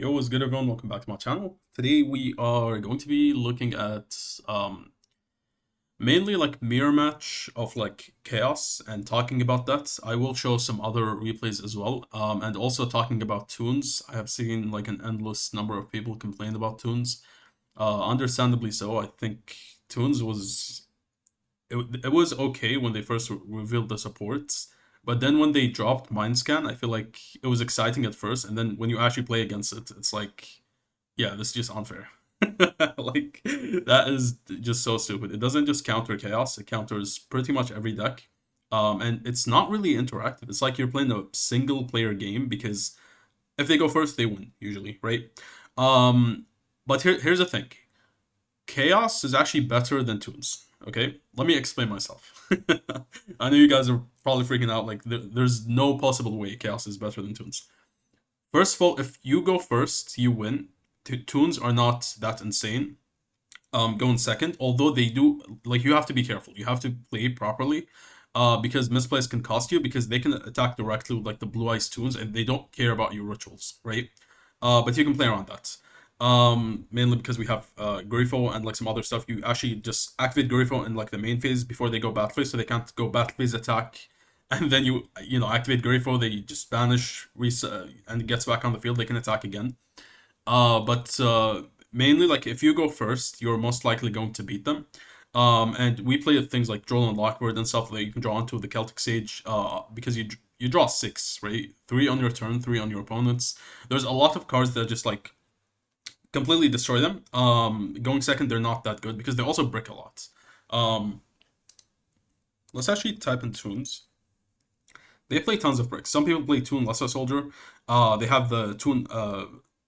Yo, what's good everyone? Welcome back to my channel. Today we are going to be looking at mainly like mirror match of like chaos and talking about that. I will show some other replays as well. And also talking about Toons. I have seen like an endless number of people complain about Toons. Understandably so. I think Toons was it was okay when they first revealed the supports, but then when they dropped Mindscan, I feel like it was exciting at first, and then when you actually play against it, it's like, yeah, this is just unfair. Like that is just so stupid. It doesn't just counter chaos; it counters pretty much every deck. And it's not really interactive. It's like you're playing a single player game because if they go first, they win usually, right? Um, but here's the thing: Chaos is actually better than Toons. Okay, let me explain myself. I know you guys are probably freaking out. Like, there's no possible way Chaos is better than Toons. First of all, if you go first, you win. Toons are not that insane. Going second, although they do, like, you have to be careful. You have to play properly, because misplays can cost you because they can attack directly with like the blue eyes Toons and they don't care about your rituals, right? But you can play around that. Mainly because we have Grifo and like some other stuff. You actually just activate Grifo in like the main phase before they go battle phase, so they can't go battle phase attack. And then you activate Grifo, they just banish, reset, and it gets back on the field. They can attack again. But mainly, like if you go first, you're most likely going to beat them. And we play things like Droll and Lockbird and stuff that you can draw onto the Celtic Sage. Because you draw six, right? Three on your turn, three on your opponents. There's a lot of cards that just like completely destroy them. Going second, they're not that good because they also brick a lot. Um, let's actually type in Toons. They play tons of bricks. Some people play Toon Lesser Soldier. They have the Toon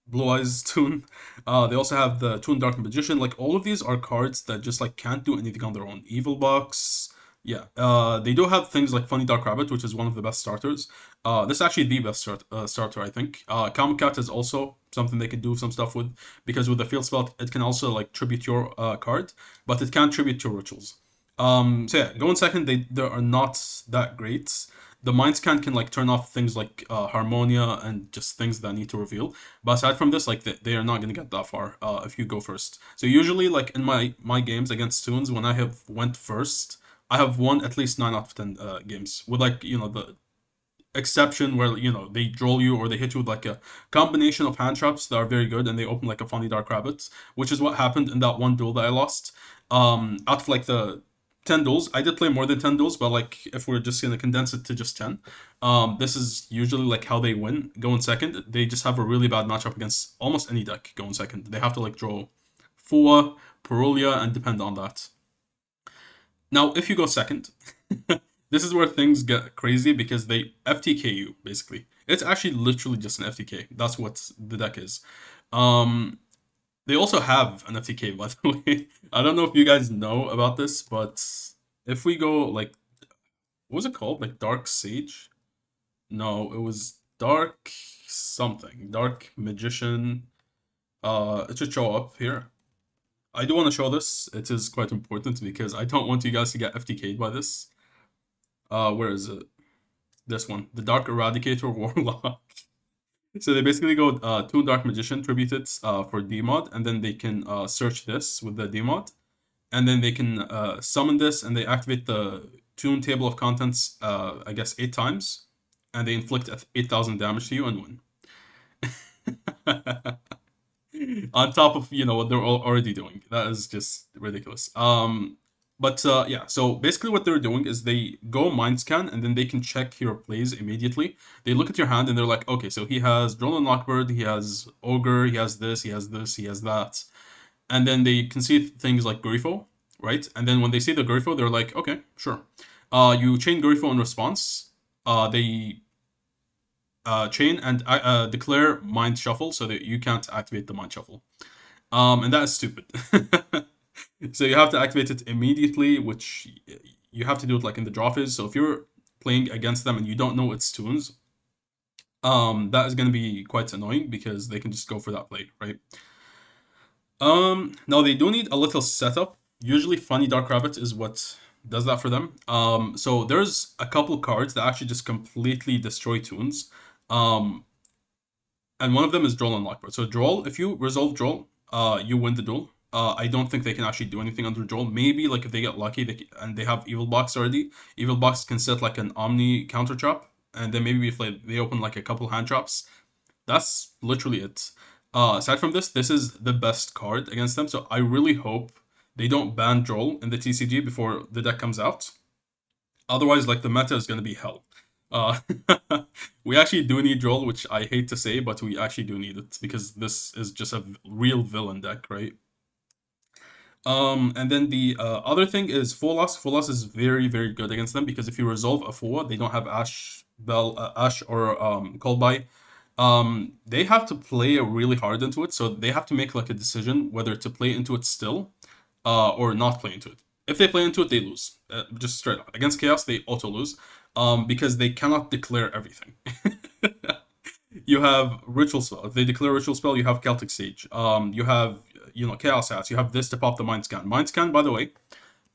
Blue Eyes Toon. They also have the Toon Dark Magician. Like all of these are cards that just like can't do anything on their own. Evil Box. Yeah. They do have things like Funny Dark Rabbit, which is one of the best starters. This is actually the best starter, I think. Comic Cat is also something they can do some stuff with because with the field spell, it can also like tribute your card, but it can't tribute your rituals. So yeah, going second, they are not that great. The mind scan can like turn off things like Harmonia and just things that need to reveal. But aside from this, like they are not gonna get that far if you go first. So usually, like in my games against Toons, when I have went first, I have won at least 9 out of 10 games with like the exception where they draw you or they hit you with like a combination of hand traps that are very good and they open like a funny dark rabbit, which is what happened in that one duel that I lost. Out of like the 10 duels, I did play more than 10 duels, but like if we're just gonna condense it to just 10, this is usually like how they win. Going second, they just have a really bad matchup against almost any deck going second. They have to like draw Fua, Perulia, and depend on that. Now, if you go second, this is where things get crazy because they FTK you, basically. It's actually literally just an FTK. That's what the deck is. Um, they also have an FTK, by the way. I don't know if you guys know about this, but if we go like, what was it called? Like Dark Sage? No, it was Dark something. Dark Magician. It should show up here. I do want to show this. It is quite important because I don't want you guys to get FTK'd by this. Where is it? This one, the Dark Eradicator Warlock. So they basically go Toon Dark Magician tributed for DMod, and then they can search this with the DMod, and then they can summon this, and they activate the Toon table of contents, I guess 8 times, and they inflict 8,000 damage to you and win. On top of what they're already doing. That is just ridiculous. But yeah, so basically what they're doing is they go mind scan and then they can check your plays immediately. They look at your hand and they're like, okay, so he has Drone and Lockbird, he has Ogre, he has this, he has this, he has that. And then they can see things like Grifo, right? And then when they see the Grifo, they're like, okay, sure. You chain Grifo in response. They chain and declare mind shuffle so that you can't activate the mind shuffle. And that is stupid. So you have to activate it immediately, which you have to do it like in the draw phase. So if you're playing against them and you don't know its Toons, that is going to be quite annoying because they can just go for that play, right? Now they do need a little setup. Usually, Funny Dark Rabbit is what does that for them. So there's a couple cards that actually just completely destroy Toons. Um, and one of them is Droll and Lockbird. So Droll, if you resolve Droll, you win the duel. I don't think they can actually do anything under Droll. Maybe like if they get lucky and they have Evil Box already, Evil Box can set like an Omni counter trap, and then maybe if they open like a couple hand traps, that's literally it. Aside from this, this is the best card against them. So I really hope they don't ban Droll in the TCG before the deck comes out. Otherwise, like the meta is gonna be hell. Uh, we actually do need Droll, which I hate to say, but we actually do need it because this is just a real villain deck, right? And then the other thing is Full Loss. Full Loss is very, very good against them because if you resolve a Full, they don't have Ash or Callby. They have to play really hard into it, so they have to make like a decision whether to play into it still, or not play into it. If they play into it, they lose. Just straight up. Against Chaos, they auto lose, because they cannot declare everything. You have Ritual Spell. If they declare Ritual Spell, you have Celtic Sage. You have, Chaos Hats. You have this to pop the Mind Scan. Mind Scan, by the way,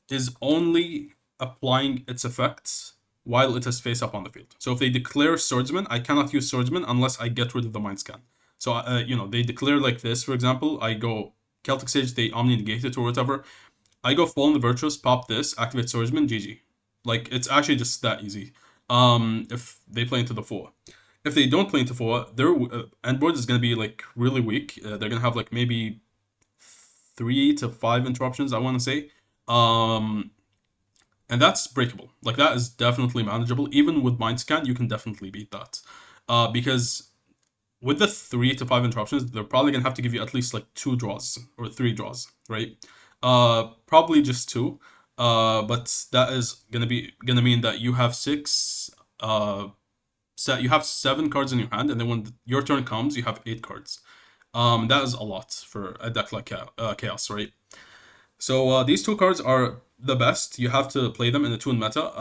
is only applying its effects while it is face up on the field. So if they declare Swordsman, I cannot use Swordsman unless I get rid of the Mind Scan. So, they declare like this, for example, I go Celtic Sage, they Omni negate it or whatever. I go Fallen the Virtuous, pop this, activate Swordsman, GG. Like, it's actually just that easy. If they play into the 4. If they don't play into 4, their end board is going to be, like, really weak. They're going to have, like, maybe 3 to 5 interruptions, I want to say. And that's breakable. Like, that is definitely manageable. Even with Mind Scan, you can definitely beat that. Because with the 3 to 5 interruptions, they're probably going to have to give you at least, like, 2 draws or 3 draws, right? Probably just 2. But that is gonna mean that you have 6. You have 7 cards in your hand, and then when your turn comes, you have 8 cards. That is a lot for a deck like Chaos, right? So these 2 cards are the best. You have to play them in the Toon meta.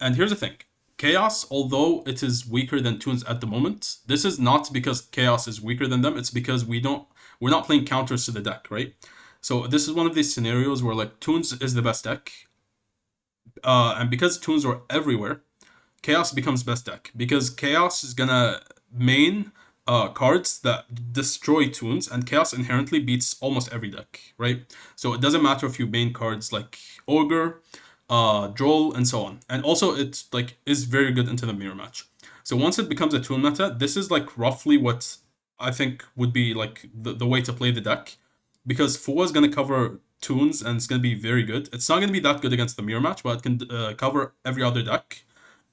And here's the thing. Chaos, although it is weaker than Toons at the moment, this is not because Chaos is weaker than them. It's because we're not playing counters to the deck, right? So this is one of these scenarios where like Toons is the best deck. And because Toons are everywhere, Chaos becomes best deck. Because Chaos is gonna main cards that destroy Toons, and Chaos inherently beats almost every deck, right? So it doesn't matter if you main cards like Ogre, Droll, and so on. And also it like is very good into the mirror match. So once it becomes a Toon meta, this is like roughly what I think would be like the way to play the deck. Because 4 is going to cover Toons and it's going to be very good. It's not going to be that good against the mirror match, but it can cover every other deck,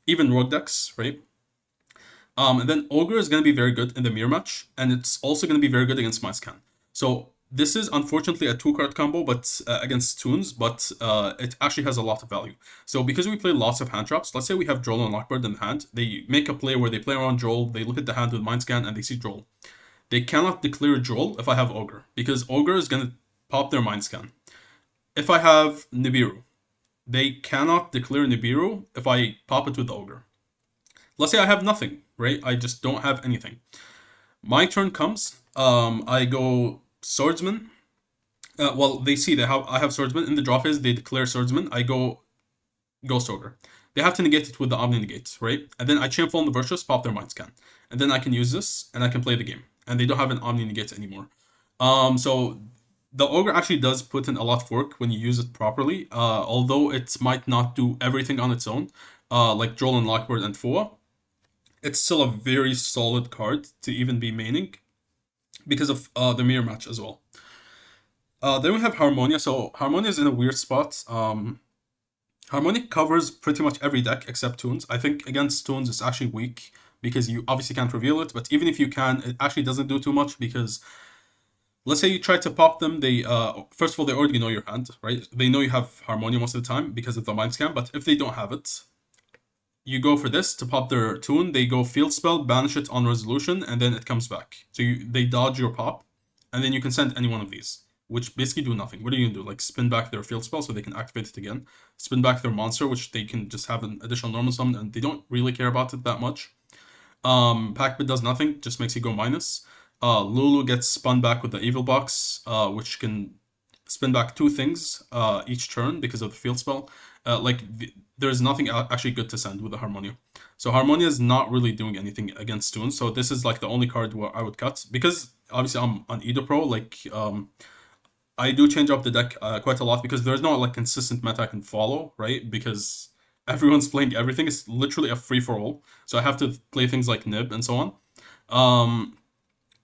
even rogue decks, right? And then Ogre is going to be very good in the mirror match, and it's also going to be very good against Mind Scan. So this is unfortunately a 2-card combo, but against Toons, but it actually has a lot of value. So because we play lots of hand traps, let's say we have Droll and Lockbird in the hand, they make a play where they play around Droll, they look at the hand with Mind Scan, and they see Droll. They cannot declare Droll if I have Ogre, because Ogre is going to pop their Mind Scan. If I have Nibiru, they cannot declare Nibiru if I pop it with Ogre. Let's say I have nothing, right? I just don't have anything. My turn comes, I go Swordsman. Well, they see I have Swordsman. In the draw phase, they declare Swordsman. I go Ghost Ogre. They have to negate it with the Omni Negate, right? And then I Champ Fallen the Virtuous, pop their Mind Scan. And then I can use this, and I can play the game. And they don't have an Omni Negate anymore. So the Ogre actually does put in a lot of work when you use it properly, although it might not do everything on its own, like Droll and Lockbird and Foa. It's still a very solid card to even be maining, because of the mirror match as well. Then we have Harmonia. So Harmonia is in a weird spot. Harmonia covers pretty much every deck except Toons. I think against Toons it's actually weak, because you obviously can't reveal it, but even if you can, it actually doesn't do too much, because let's say you try to pop them, they first of all, they already know your hand, right? They know you have Harmonia most of the time because of the Mind Scan, but if they don't have it, you go for this to pop their Toon, they go Field Spell, banish it on Resolution, and then it comes back. So they dodge your pop, and then you can send any one of these, which basically do nothing. What are you going to do? Like spin back their Field Spell so they can activate it again. Spin back their monster, which they can just have an additional normal summon, and they don't really care about it that much. Packbit does nothing, just makes you go minus. Lulu gets spun back with the Evil Box, which can spin back 2 things each turn because of the Field Spell. there's nothing actually good to send with the Harmonia. So Harmonia is not really doing anything against Toons. So this is like the only card where I would cut, because obviously I'm on Edo Pro. Like I do change up the deck quite a lot because there's no like consistent meta I can follow, right? Because everyone's playing everything. It's literally a free for all. So I have to play things like Nib and so on. Um,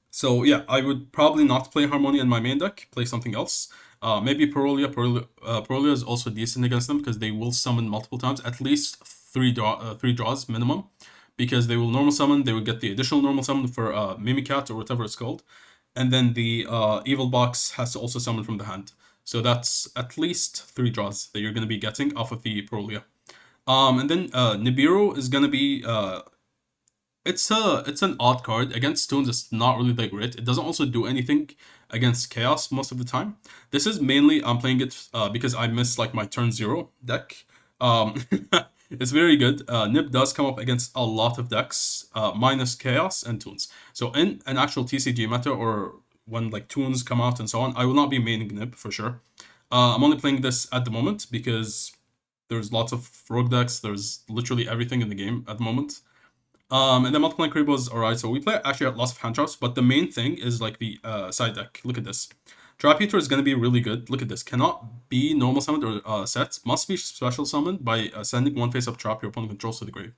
so yeah, I would probably not play Harmonia in my main deck. Play something else. Maybe Perolia. Perolia is also decent against them because they will summon multiple times, at least three draws minimum, because they will normal summon. They will get the additional normal summon for Mimicat or whatever it's called, and then the evil box has to also summon from the hand. So that's at least 3 draws that you're going to be getting off of the Perolia. And then Nibiru is going to be it's an odd card against Toons. It's not really that great. It doesn't also do anything against Chaos most of the time. This is mainly I'm playing it because I missed like my turn 0 deck. Um, it's very good. Nib does come up against a lot of decks minus Chaos and Toons. So in an actual TCG meta or when like Toons come out and so on, I will not be maining Nib for sure. I'm only playing this at the moment because there's lots of rogue decks. There's literally everything in the game at the moment. And then multiplying Kuriboh is alright. So we play actually lots of hand traps, but the main thing is like the side deck. Look at this. Trap Eater is going to be really good. Look at this. Cannot be normal summoned or set. Must be special summoned by sending one face-up trap your opponent controls to the grave.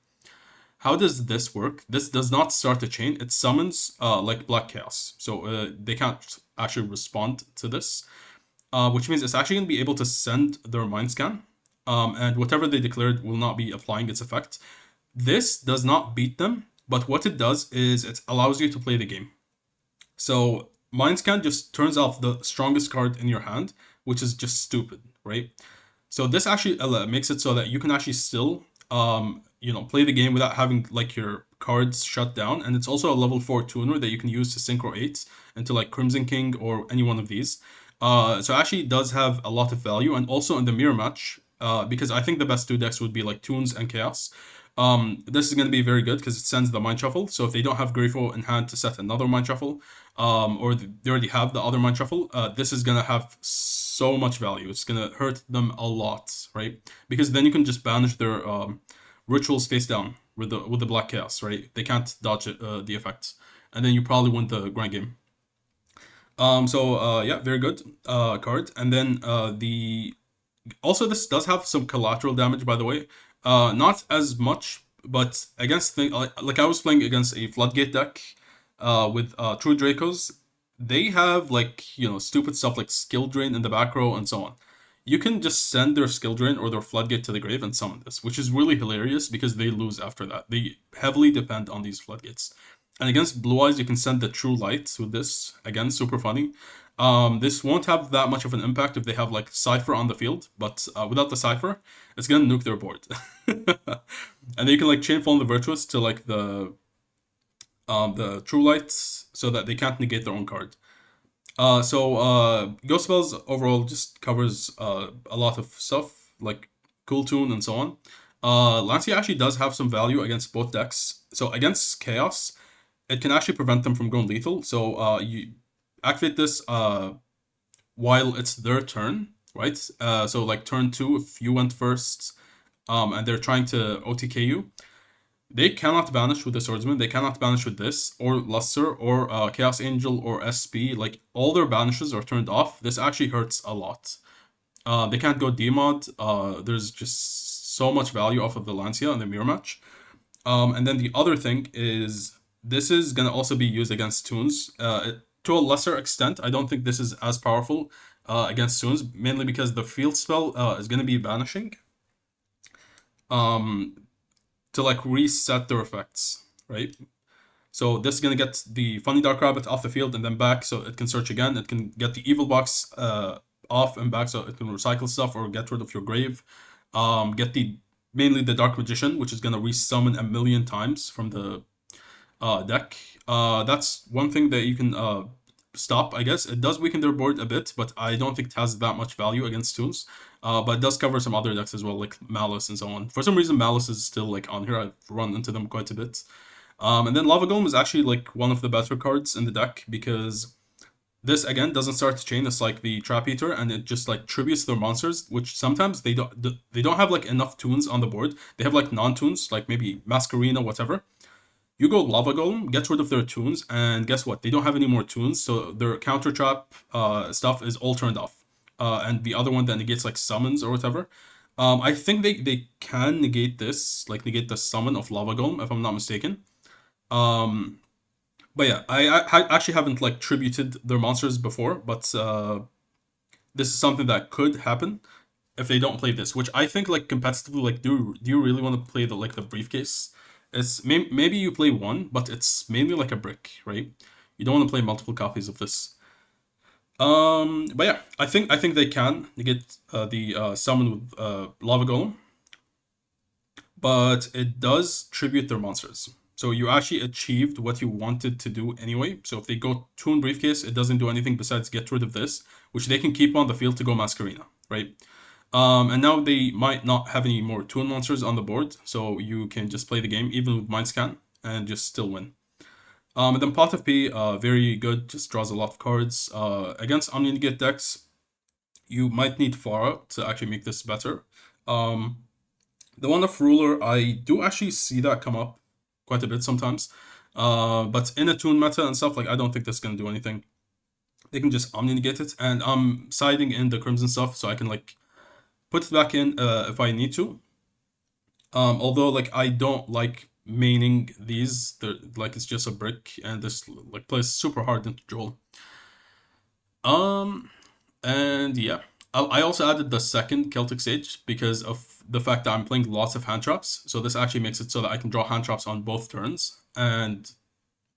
How does this work? This does not start a chain. It summons like Black Chaos. So they can't actually respond to this. Which means it's actually going to be able to send their Mind Scan. And whatever they declared will not be applying its effect. This does not beat them, but what it does is it allows you to play the game. So Mind Scan just turns off the strongest card in your hand, which is just stupid, right? So this actually makes it so that you can actually still, play the game without having like your cards shut down. And it's also a level 4 tuner that you can use to Synchro 8 into like Crimson King or any one of these. So it actually does have a lot of value, and also in the mirror match, because I think the best 2 decks would be like Toons and Chaos. This is going to be very good because it sends the Mind Shuffle. So if they don't have Grifo in hand to set another Mind Shuffle, or they already have the other Mind Shuffle, this is going to have so much value. It's going to hurt them a lot, right? Because then you can just banish their rituals face down with the Black Chaos, right? They can't dodge it, the effect, and then you probably win the grand game. Yeah, very good card. And then the also this does have some collateral damage, by the way. Not as much, but against like I was playing against a Floodgate deck with True Dracos. They have like stupid stuff like Skill Drain in the back row and so on. You can just send their Skill Drain or their Floodgate to the grave and summon this, which is really hilarious because they lose after that. They heavily depend on these Floodgates. And against Blue Eyes, you can send the True Light with this. Again, super funny. This won't have that much of an impact if they have like Cypher on the field, but without the Cypher, it's gonna nuke their board. And then you can like chain Fall the Virtuous to like the True Lights so that they can't negate their own card. Ghost Spells overall just covers a lot of stuff like Cool Tune and so on. Lancia actually does have some value against both decks. So against Chaos, it can actually prevent them from going lethal. So you activate this while it's their turn, right? So like turn 2, if you went first, and they're trying to OTK you, they cannot banish with the Swordsman. They cannot banish with this, or Luster, or Chaos Angel, or SP. Like, all their banishes are turned off. This actually hurts a lot. They can't go Demod. There's just so much value off of the Lancia in the mirror match. And then the other thing is, this is going to also be used against Toons. To a lesser extent, I don't think this is as powerful against Toons, mainly because the field spell is going to be banishing. To like reset their effects, right? So this is gonna get the Funny Dark Rabbit off the field and then back, so it can search again. It can get the Evil Box off and back, so it can recycle stuff or get rid of your grave. Get mainly the Dark Magician, which is gonna resummon a million times from the deck. That's one thing that you can stop, I guess. It does weaken their board a bit, but I don't think it has that much value against Toons. But it does cover some other decks as well, like Malice and so on. For some reason, Malice is still like on here. I've run into them quite a bit. And then Lava Golem is actually like one of the better cards in the deck because This again doesn't start the chain. It's like the Trap Eater, and it just like tributes their monsters, which sometimes they don't have like enough tunes on the board. They have like non-tunes, like maybe Masquerena, whatever. You go Lava Golem, get rid of their tunes, and guess what? They don't have any more tunes, so their counter trap stuff is all turned off. And the other one that negates like summons or whatever. I think they can negate this, like negate the summon of Lava Golem, if I'm not mistaken. Um, but yeah, I actually haven't like tributed their monsters before, but this is something that could happen if they don't play this, which I think like competitively, like do you really want to play the briefcase? It's maybe you play one, but it's mainly like a brick, right? You don't want to play multiple copies of this. But yeah, I think they can get the summon with Lava Golem, but it does tribute their monsters. So you actually achieved what you wanted to do anyway. So if they go Toon Briefcase, it doesn't do anything besides get rid of this, which they can keep on the field to go Masquerena, right? And now they might not have any more Toon monsters on the board, so you can just play the game even with Mind Scan and just still win. And then Pot of P, very good, just draws a lot of cards. Against Omnigate decks, you might need Farah to actually make this better. Um, the one of Ruler, I do actually see that come up quite a bit sometimes. But in a Toon meta and stuff, like I don't think that's gonna do anything. They can just Omni-negate it, and I'm siding in the Crimson stuff, so I can like put it back in if I need to. Although like I don't like maining these, they're like it's just a brick, and this like plays super hard into Joel. Um, and yeah, I also added the second Celtic Sage because of the fact that I'm playing lots of hand traps. So this actually makes it so that I can draw hand traps on both turns and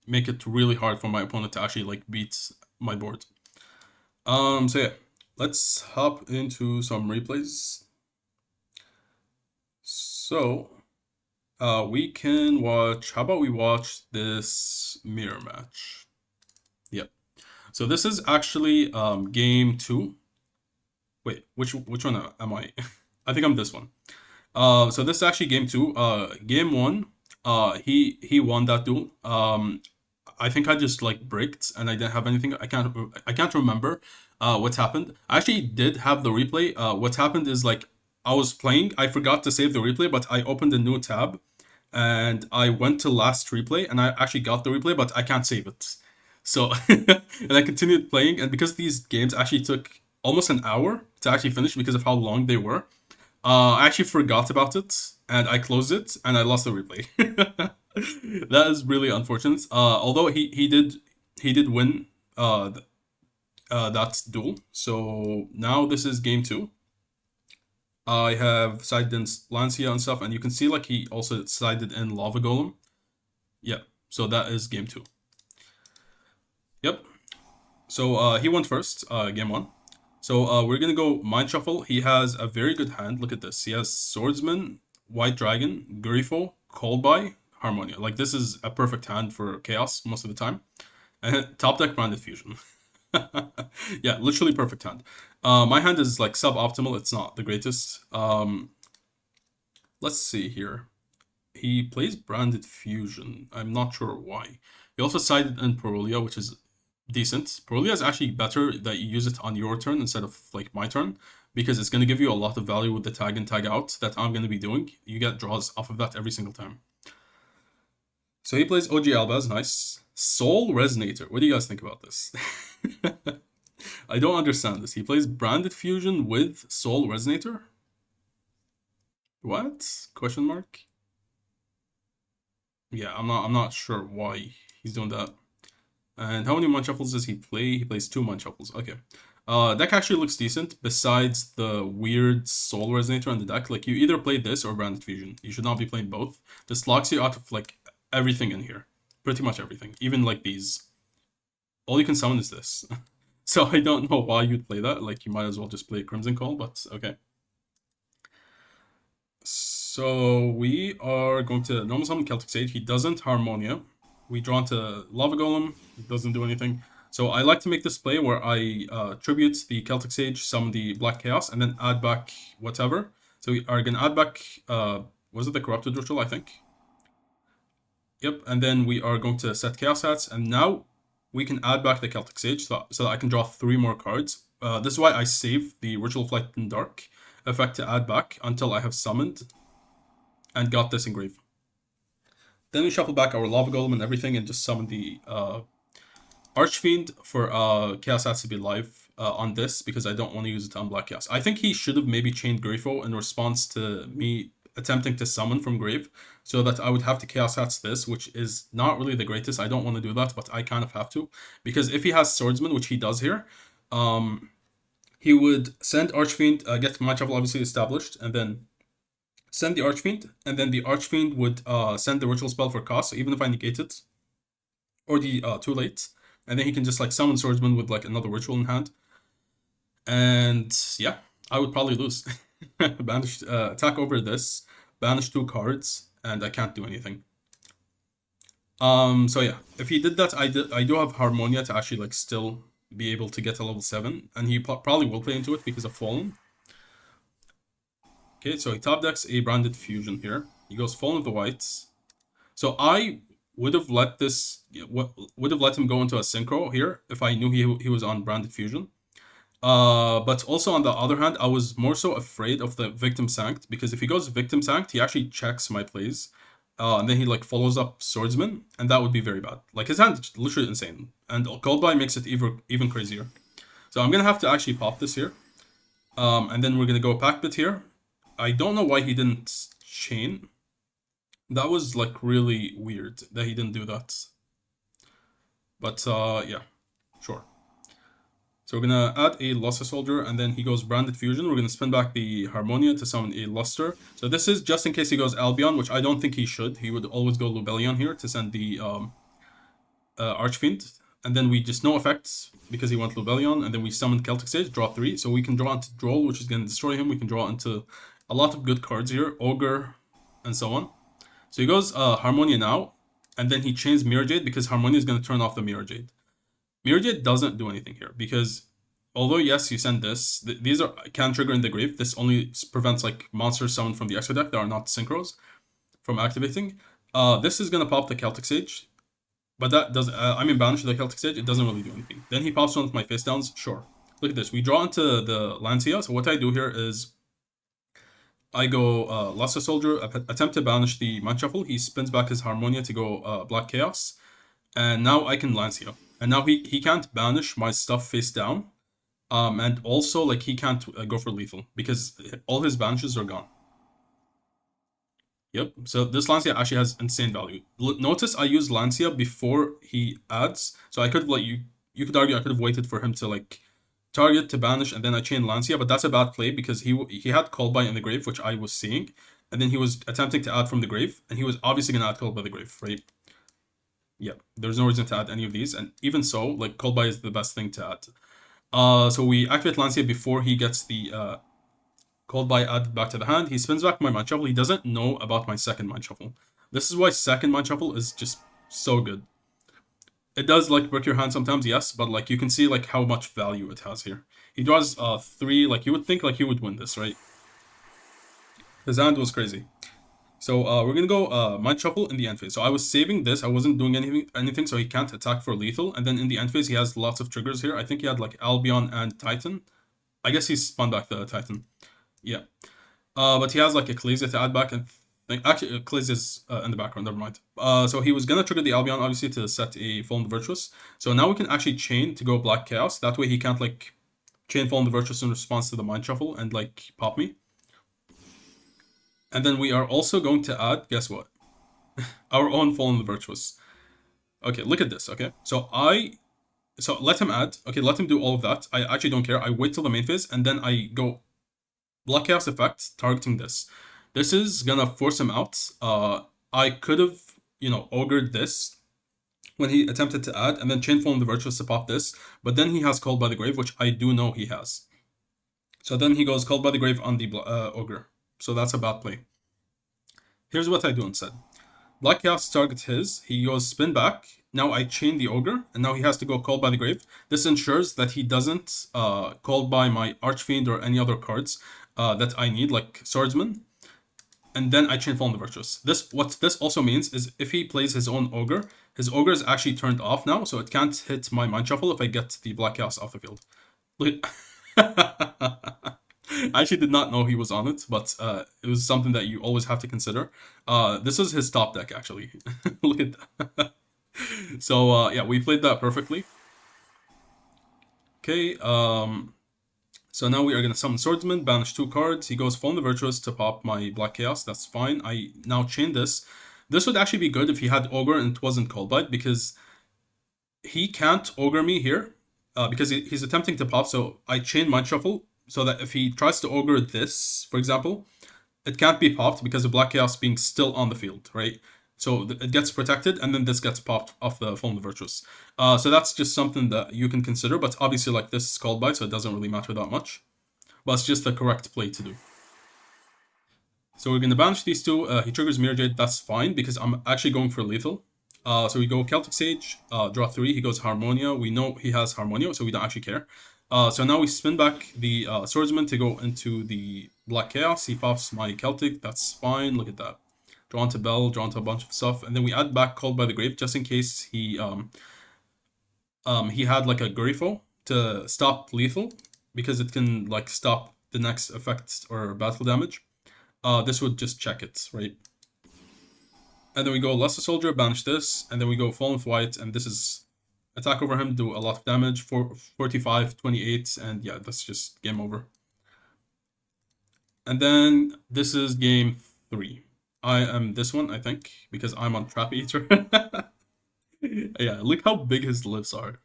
make it really hard for my opponent to actually like beat my board. So yeah, let's hop into some replays. So we can watch. How about we watch this mirror match? Yep. So this is actually game 2. Wait, which one am I? I think I'm this one. So this is actually game 2. Game 1, he won that duel. I think I just like bricked and I didn't have anything. I can't remember what happened. I actually did have the replay. What happened is like I was playing, I forgot to save the replay, but I opened a new tab and I went to last replay and I actually got the replay, but I can't save it. So and I continued playing, and because these games actually took almost an hour to actually finish because of how long they were, I actually forgot about it and I closed it and I lost the replay. That is really unfortunate. Although he did win that duel. So now this is game 2. I have sided in Lancia and stuff, and you can see like he also sided in Lava Golem. Yeah, so that is game 2. Yep. So he went first, game 1. So we're gonna go Mind Shuffle. He has a very good hand. Look at this. He has Swordsman, White Dragon, Grifo, Called by, Harmonia. Like this is a perfect hand for Chaos most of the time. And top deck Branded Fusion. Yeah, literally perfect hand. My hand is like suboptimal. It's not the greatest. Let's see here. He plays Branded Fusion. I'm not sure why. He also sided in Perulia, which is decent. Perulia is actually better that you use it on your turn instead of like my turn, because it's going to give you a lot of value with the tag and tag out that I'm going to be doing. You get draws off of that every single time. So he plays OG Albaz, nice. Soul Resonator. What do you guys think about this? I don't understand this. He plays Branded Fusion with Soul Resonator? What? Question mark? Yeah, I'm not sure why he's doing that. And how many Mind Shuffles does he play? He plays 2 Mind Shuffles. Okay. Deck actually looks decent, besides the weird Soul Resonator on the deck. Like, you either play this or Branded Fusion. You should not be playing both. This locks you out of, like, everything in here. Pretty much everything. Even, like, these. All you can summon is this. So I don't know why you'd play that. Like, you might as well just play Crimson Call, but okay. So we are going to normal summon Celtic Sage. He doesn't Harmonia. We draw into Lava Golem. It doesn't do anything. So I like to make this play where I tribute the Celtic Sage, summon the Black Chaos, and then add back whatever. So we are going to add back, was it the Corrupted Ritual, I think? Yep, and then we are going to set Chaos Hats, and now we can add back the Celtic Sage so that I can draw 3 more cards. This is why I save the Ritual Flight in Dark effect to add back until I have summoned and got this engrave. Then we shuffle back our Lava Golem and everything and just summon the Archfiend for Chaos has to be live on this because I don't want to use it on Black Chaos. I think he should have maybe chained Grifo in response to me attempting to summon from Grave so that I would have to Chaos Hats this, which is not really the greatest. I don't want to do that, but I kind of have to. Because if he has Swordsman, which he does here, he would send Archfiend, get matchup obviously established, and then send the Archfiend, and then the Archfiend would send the Ritual Spell for cost, so even if I negate it, or the too late, and then he can just like summon Swordsman with like another Ritual in hand. And yeah, I would probably lose. Banish, attack over this, banish 2 cards, and I can't do anything. So yeah, if he did that, I do have Harmonia to actually like still be able to get a level 7, and he probably will play into it because of Fallen. Okay, so he top decks a Branded Fusion here. He goes Fallen of the Whites. So I would have let this, would have let him go into a Synchro here if I knew he was on Branded Fusion. But also on the other hand, I was more so afraid of the Victim Sanct, because if he goes Victim Sanct, he actually checks my plays. And then he like follows up Swordsman, and that would be very bad. Like his hand is literally insane. And Coldby makes it even crazier. So I'm gonna have to actually pop this here. And then we're gonna go Pack Pit here. I don't know why he didn't chain. That was like really weird that he didn't do that. But yeah, sure. So we're gonna add a Luster Soldier, and then he goes Branded Fusion. We're gonna spin back the Harmonia to summon a Luster. So this is just in case he goes Albion, which I don't think he should. He would always go Lubellion here to send the Archfiend. And then we just no effects because he went Lubellion, and then we summon Celtic Sage, draw 3. So we can draw into Droll, which is gonna destroy him. We can draw into a lot of good cards here, Ogre, and so on. So he goes Harmonia now, and then he chains Mirror Jade because Harmonia is gonna turn off the Mirror Jade. Mirror Jade doesn't do anything here because although yes, you send this, these can trigger in the grave. This only prevents like monsters summoned from the extra deck that are not synchros from activating. This is gonna pop the Celtic Sage, but that does banish the Celtic Sage. It doesn't really do anything. Then he pops one of my face downs. Sure. Look at this. We draw into the Lancia. So what I do here is I go Luster Soldier, attempt to banish the Mind Shuffle. He spins back his Harmonia to go Black Chaos, and now I can Lancia. And now he can't banish my stuff face down. And also, like, he can't go for lethal because all his banishes are gone. Yep, so this Lancia actually has insane value. Notice I used Lancia before he adds, so I could have, like, you could argue I could have waited for him to, like, target to banish, and then I chain Lancia, but that's a bad play because he had Callby in the grave, which I was seeing, and then he was attempting to add from the grave, and he was obviously going to add Callby the grave, right? Yeah, there's no reason to add any of these, and even so, like, Callby is the best thing to add. So we activate Lancia before he gets the Callby added back to the hand. He spins back my Mind Shuffle. He doesn't know about my second Mind Shuffle. This is why second Mind Shuffle is just so good. It does like break your hand sometimes, yes, but like you can see like how much value it has here. He draws 3, like you would think like he would win this, right? His hand was crazy. So we're gonna go Mind Shuffle in the end phase. So I was saving this, I wasn't doing anything, so he can't attack for lethal. And then in the end phase, he has lots of triggers here. I think he had like Albion and Titan. I guess he spun back the Titan. Yeah. But he has like Ecclesia to add back, and actually Ecclesia is in the background, never mind. So he was gonna trigger the Albion obviously to set a Fallen Virtuous. So now we can actually chain to go Black Chaos. That way he can't like chain Fallen Virtuous in response to the Mind Shuffle and like pop me. And then we are also going to add, guess what? Our own Fallen Virtuous. Okay, look at this, okay? So let him add. Okay, let him do all of that. I actually don't care. I wait till the main phase, and then I go Black Chaos effect, targeting this. This is gonna force him out. I could have, ogred this when he attempted to add, and then chain Fallen the Virtuous to pop this, but then he has Called by the Grave, which I do know he has. So then he goes Called by the Grave on the Ogre. So that's a bad play. Here's what I do instead. Black Chaos targets his, he goes spin back, now I chain the Ogre, and now he has to go Called by the Grave. This ensures that he doesn't Called by my Archfiend or any other cards that I need, like Swordsman. and then I chain Fallen the Virtuous. What this also means is if he plays his own Ogre, his Ogre is actually turned off now, so it can't hit my Mind Shuffle if I get the Black Chaos off the field. I actually did not know he was on it, but it was something that you always have to consider. This is his top deck, actually. Look at that. So, yeah, we played that perfectly. Okay, so now we are going to summon Swordsman, banish 2 cards. He goes Fallen the Virtuous to pop my Black Chaos. That's fine. I now chain this. This would actually be good if he had Ogre and it wasn't Coldbite, because he can't Ogre me here, because he's attempting to pop. So I chain Mind Shuffle so that if he tries to Ogre this, for example, it can't be popped because of Black Chaos being still on the field, right? So it gets protected, and then this gets popped off the Fallen the Virtuous. So that's just something that you can consider, but obviously, like, this is called by, so it doesn't really matter that much. But it's just the correct play to do. So we're going to banish these two. He triggers Mirror Jade, that's fine, because I'm actually going for lethal. So we go Celtic Sage, draw 3, he goes Harmonia. We know he has Harmonia, so we don't actually care. So now we spin back the Swordsman to go into the Black Chaos. He pops my Celtic, that's fine, look at that. Draw onto Bell, draw onto a bunch of stuff, and then we add back Called by the Grave just in case he had like a Grifo to stop lethal, because it can like stop the next effect or battle damage. This would just check it, right? And then we go Luster Soldier, banish this, and then we go Fallen White, and this is attack over him, do a lot of damage, 45, 28, and yeah, that's just game over. And then this is game 3. I am this one, I think, because I'm on Trap Eater. Yeah, look how big his lips are.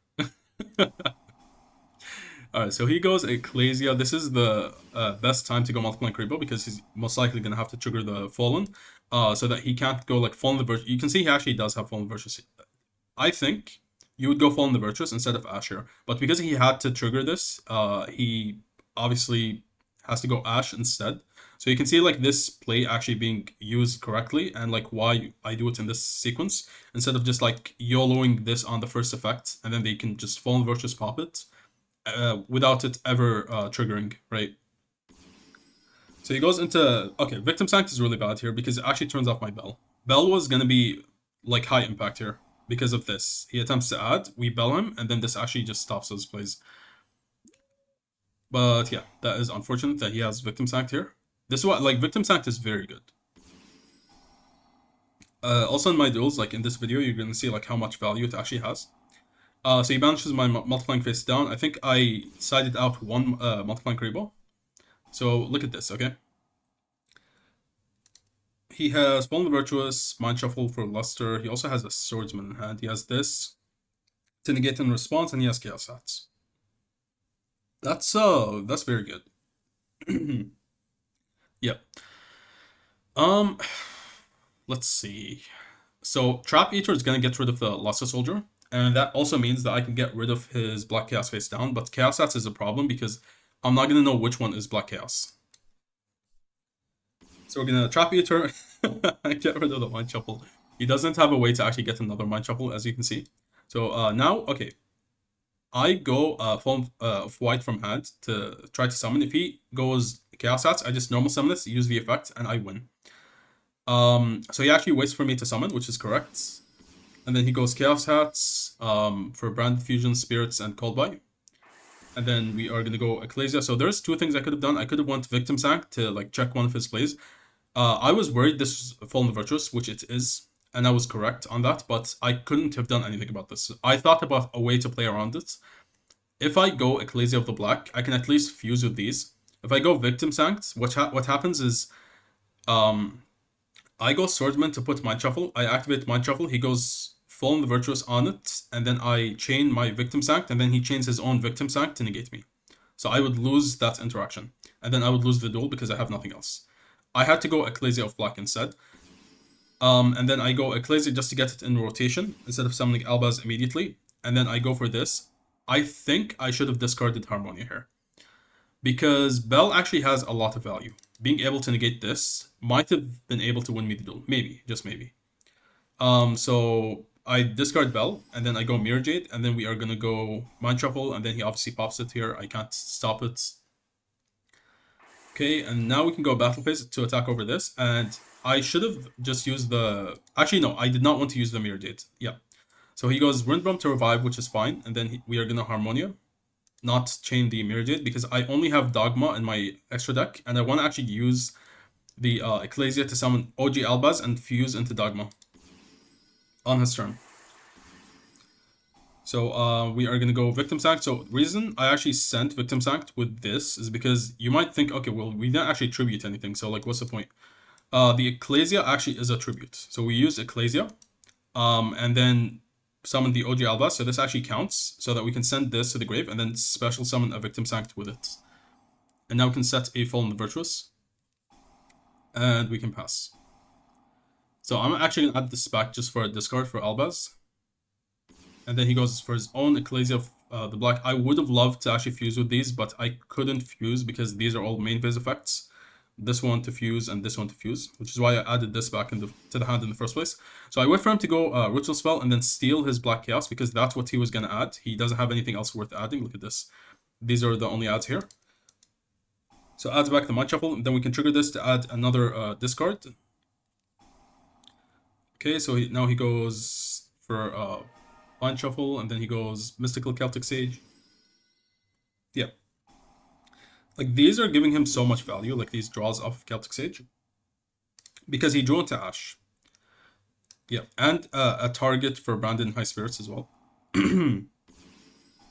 Alright, so he goes Ecclesia. This is the best time to go Multiplying Creepo, because he's most likely going to have to trigger the Fallen, so that he can't go like Fallen the Virtuous. You can see he actually does have Fallen the Virtuous. I think you would go Fallen the Virtuous instead of Ash here, but because he had to trigger this, he obviously has to go Ash instead. So you can see like this play actually being used correctly, and like why I do it in this sequence instead of just like YOLOing this on the first effect and then they can just Fallen Virtuous pop it without it ever triggering, right? So he goes into, okay, Victim Sanct is really bad here because it actually turns off my Bell. Bell was gonna be like high impact here because of this. He attempts to add, we Bell him, and then this actually just stops his plays. But yeah, that is unfortunate that he has Victim Sanct here. This is what, like, Victim Sanct is very good. Also in my duels, like in this video, you're gonna see like how much value it actually has. So he banishes my multiplying face down. I think I sided out one multiplying Creepo. So look at this, okay? He has Fallen the Virtuous, Mind Shuffle for Luster. He also has a Swordsman in hand. He has this to negate in response, and he has Chaos Hats. That's very good. Yeah. Let's see. So Trap Eater is gonna get rid of the Luster Soldier, and that also means that I can get rid of his Black Chaos face down, but Chaos Hats is a problem because I'm not gonna know which one is Black Chaos. So we're gonna Trap Eater, get rid of the Mind Shuffle. He doesn't have a way to actually get another Mind Shuffle, as you can see. So now, okay, I go Fallen of White from hand to try to summon. If he goes Chaos Hats, I just normal summon this, use the effect, and I win. So he actually waits for me to summon, which is correct. And then he goes Chaos Hats for Brand Fusion, Spirits, and Cold By. And then we are going to go Ecclesia. So there's two things I could have done. I could have went Victim Sanct to like check one of his plays. I was worried this was Fallen the Virtuous, which it is, and I was correct on that, but I couldn't have done anything about this. I thought about a way to play around it. If I go Ecclesia of the Black, I can at least fuse with these. If I go Victim Sanct, what happens is I go Swordsman to put Mind Shuffle. I activate Mind Shuffle. He goes Fallen the Virtuous on it, and then I chain my Victim Sanct, and then he chains his own Victim Sanct to negate me. So I would lose that interaction, and then I would lose the duel because I have nothing else. I had to go Ecclesia of Black instead. And then I go Ecclesia just to get it in rotation instead of summoning Albaz immediately. And then I go for this. I think I should have discarded Harmonia here, because Bell actually has a lot of value. Being able to negate this might have been able to win me the duel. Maybe, just maybe. So I discard Bell, and then I go Mirror Jade, and then we are going to go Mind Shuffle, and then he obviously pops it here. I can't stop it. Okay, and now we can go battle phase to attack over this, and I should have just used the... Actually, no, I did not want to use the Mirror Jade. Yeah. So he goes Windbomb to revive, which is fine, and then we are gonna Harmonia, not chain the Mirror Jade, because I only have Dogma in my extra deck, and I want to actually use the Ecclesia to summon OG Albaz and fuse into Dogma on his turn. So we are gonna go Victim Sanct. So the reason I actually sent Victim Sanct with this is because you might think, okay, well, we didn't actually tribute anything, so like, what's the point? The Ecclesia actually is a tribute. So we use Ecclesia, and then summon the OG Alba, so this actually counts, so that we can send this to the grave, and then special summon a Victim Sanct with it. And now we can set a Fallen Virtuous, and we can pass. So I'm actually going to add this back just for a discard for Albaz. And then he goes for his own Ecclesia of the Black. I would have loved to actually fuse with these, but I couldn't fuse because these are all main phase effects. This one to fuse and this one to fuse, which is why I added this back to the hand in the first place. So I wait for him to go Ritual Spell and then steal his Black Chaos because that's what he was going to add. He doesn't have anything else worth adding. Look at this. These are the only adds here. So adds back the Mind Shuffle, and then we can trigger this to add another discard. Okay, so now he goes for Mind Shuffle, and then he goes Mystical Celtic Sage. Yeah. Like, these are giving him so much value, like these draws off of Celtic Sage. Because he drew into Ash. Yeah, and a target for Brandon High Spirits as well.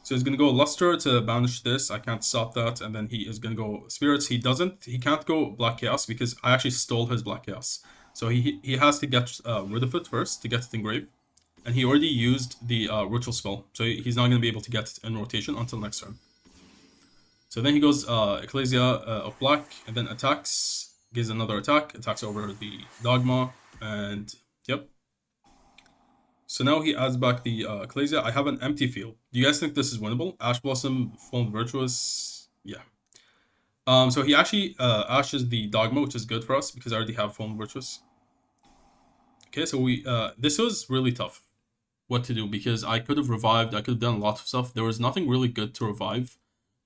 So he's going to go Luster to banish this. I can't stop that. And then he is going to go Spirits. He can't go Black Chaos because I actually stole his Black Chaos. So he has to get rid of it first to get it engraved. And he already used the Ritual Spell. So he's not going to be able to get it in rotation until next turn. So then he goes Ecclesia of Black and then attacks. Gives another attack. Attacks over the Dogma. And yep. So now he adds back the Ecclesia. I have an empty field. Do you guys think this is winnable? Ash Blossom, Fallen Virtuous. Yeah. So he actually ashes the Dogma, which is good for us because I already have Fallen Virtuous. Okay, so this was really tough what to do because I could have revived. I could have done a lot of stuff. There was nothing really good to revive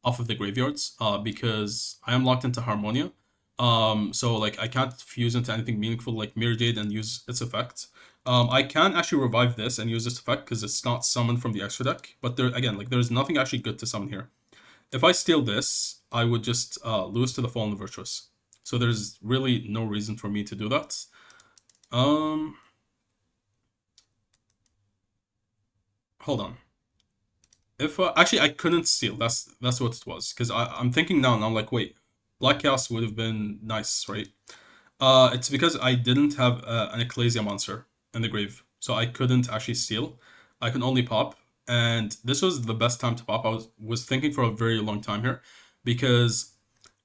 off of the graveyards because I am locked into Harmonia. So like I can't fuse into anything meaningful like Mirror Jade and use its effect. I can actually revive this and use this effect because it's not summoned from the extra deck. But there again, like there's nothing actually good to summon here. If I steal this, I would just lose to the Fallen Virtuous. So there's really no reason for me to do that. Hold on. If actually I couldn't steal. That's what it was. Because I'm thinking now and I'm like, wait, Black Chaos would have been nice, right? It's because I didn't have an Ecclesia monster in the grave, so I couldn't actually steal. I can only pop, and this was the best time to pop. I was thinking for a very long time here, because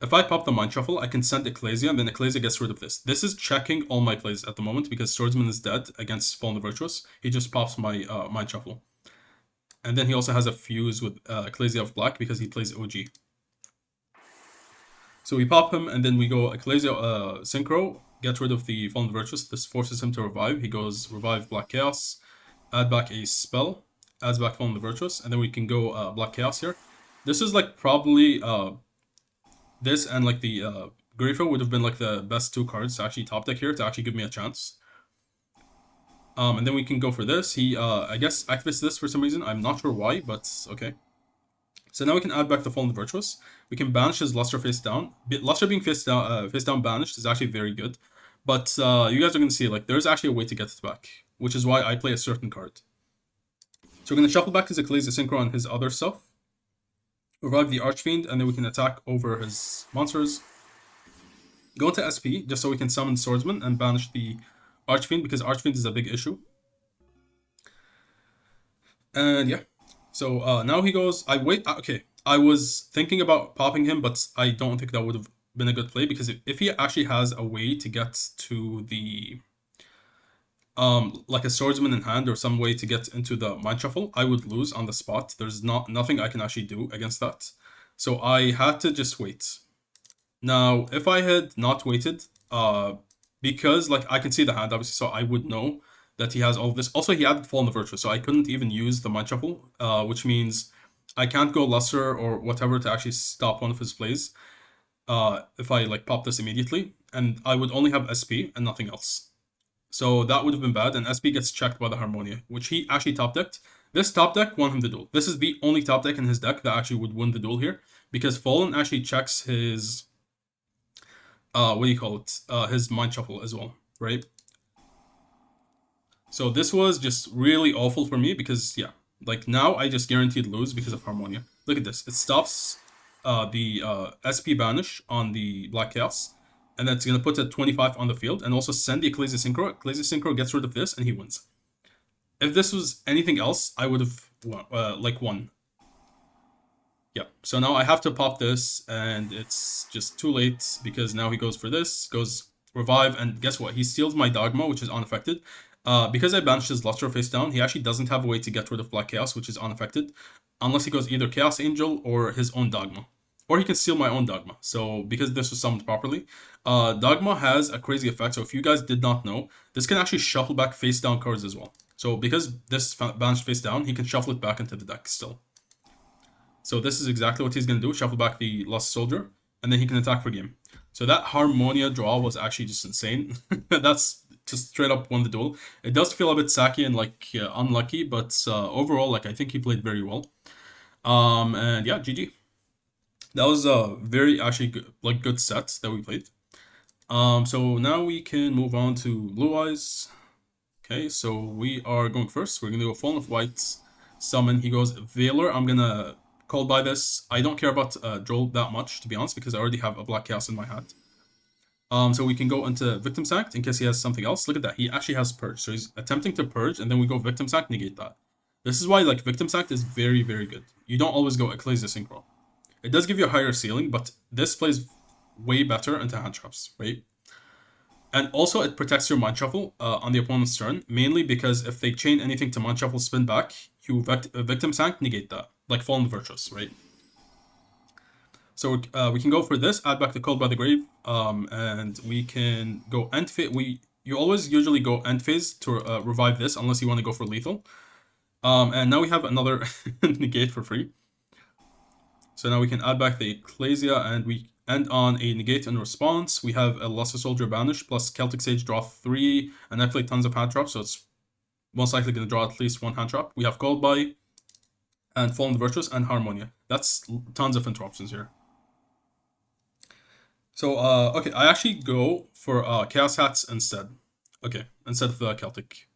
if I pop the Mind Shuffle, I can send Ecclesia, and then Ecclesia gets rid of this. This is checking all my plays at the moment, because Swordsman is dead against Fallen Virtuous. He just pops my Mind Shuffle. And then he also has a fuse with Ecclesia of Black, because he plays OG. So we pop him, and then we go Ecclesia Synchro, get rid of the Fallen Virtuous. This forces him to revive. He goes Revive Black Chaos, add back a spell, adds back Fallen Virtuous, and then we can go Black Chaos here. This is like probably, this and like the Grifo would have been like the best two cards to actually top deck here to actually give me a chance. And then we can go for this. He, I guess, activates this for some reason. I'm not sure why, but okay. So now we can add back the Fallen Virtuous. We can banish his Luster face down. Luster being face down banished is actually very good. But you guys are going to see, like, there's actually a way to get it back, which is why I play a certain card. So we're going to shuffle back his Ecclesia Synchro and his other stuff. Revive the Archfiend, and then we can attack over his monsters. Go to SP, just so we can summon Swordsman and banish the Archfiend, because Archfiend is a big issue. And yeah. So now he goes, okay, I was thinking about popping him, but I don't think that would have been a good play, because if he actually has a way to get to the, like a Swordsman in hand or some way to get into the Mind Shuffle, I would lose on the spot. There's nothing I can actually do against that. So I had to just wait. Now, if I had not waited, because like I can see the hand, obviously, so I would know that he has all of this. Also, he added Fallen Virtuous, so I couldn't even use the Mind Shuffle, which means I can't go Luster or whatever to actually stop one of his plays. if I like pop this immediately, and I would only have SP and nothing else. So that would have been bad, and SP gets checked by the Harmonia, which he actually top decked. This top deck won him the duel. This is the only top deck in his deck that actually would win the duel here, because Fallen actually checks his what do you call it? His mind shuffle as well, right? So this was just really awful for me because yeah, like now I just guaranteed lose because of Harmonia. Look at this. It stops the SP banish on the Black Chaos, and then it's gonna put a 25 on the field and also send the Ecclesia Synchro. Ecclesia Synchro gets rid of this and he wins. If this was anything else, I would have won. Yeah, so now I have to pop this, and it's just too late because now he goes for this, goes revive, and guess what? He steals my Dogma, which is unaffected. Because I banished his Luster face down, he actually doesn't have a way to get rid of Black Chaos, which is unaffected, unless he goes either Chaos Angel or his own Dogma. Or he can steal my own Dogma. So because this was summoned properly, Dogma has a crazy effect. So if you guys did not know, this can actually shuffle back face down cards as well. So because this banished face down, he can shuffle it back into the deck still. So this is exactly what he's going to do, shuffle back the Lost Soldier, and then he can attack for game. So that Harmonia draw was actually just insane. That's just straight up won the duel. It does feel a bit sacky and like unlucky, but overall, like I think he played very well. And yeah, GG. That was a very actually good set that we played. So now we can move on to Blue Eyes. Okay, so we are going first. We're gonna do a Fallen of White summon. He goes Veiler. I'm gonna call by this. I don't care about Droll that much, to be honest, because I already have a Black Chaos in my hand. So we can go into Victim Sacked in case he has something else. Look at that. He actually has Purge. So he's attempting to Purge, and then we go Victim Sacked, negate that. This is why like Victim Sacked is very, very good. You don't always go Ecclesia Synchro. It does give you a higher ceiling, but this plays way better into hand traps, right? And also it protects your Mind Shuffle on the opponent's turn, mainly because if they chain anything to Mind Shuffle spin back, you Victim Sack, negate that. Like Fallen Virtuous, right? So we can go for this, add back the Called by the Grave, and we can go end phase. You always usually go end phase to revive this, unless you want to go for lethal. And now we have another negate for free. So now we can add back the Ecclesia, and we end on a negate in response. We have a Luster Soldier banish plus Celtic Sage draw 3, and I play tons of hand traps, so it's most likely going to draw at least one hand trap. We have Called by, and Fallen Virtuous, and Harmonia. That's tons of interruptions here. So, okay, I actually go for Chaos Hats instead. Okay, instead of the Celtic.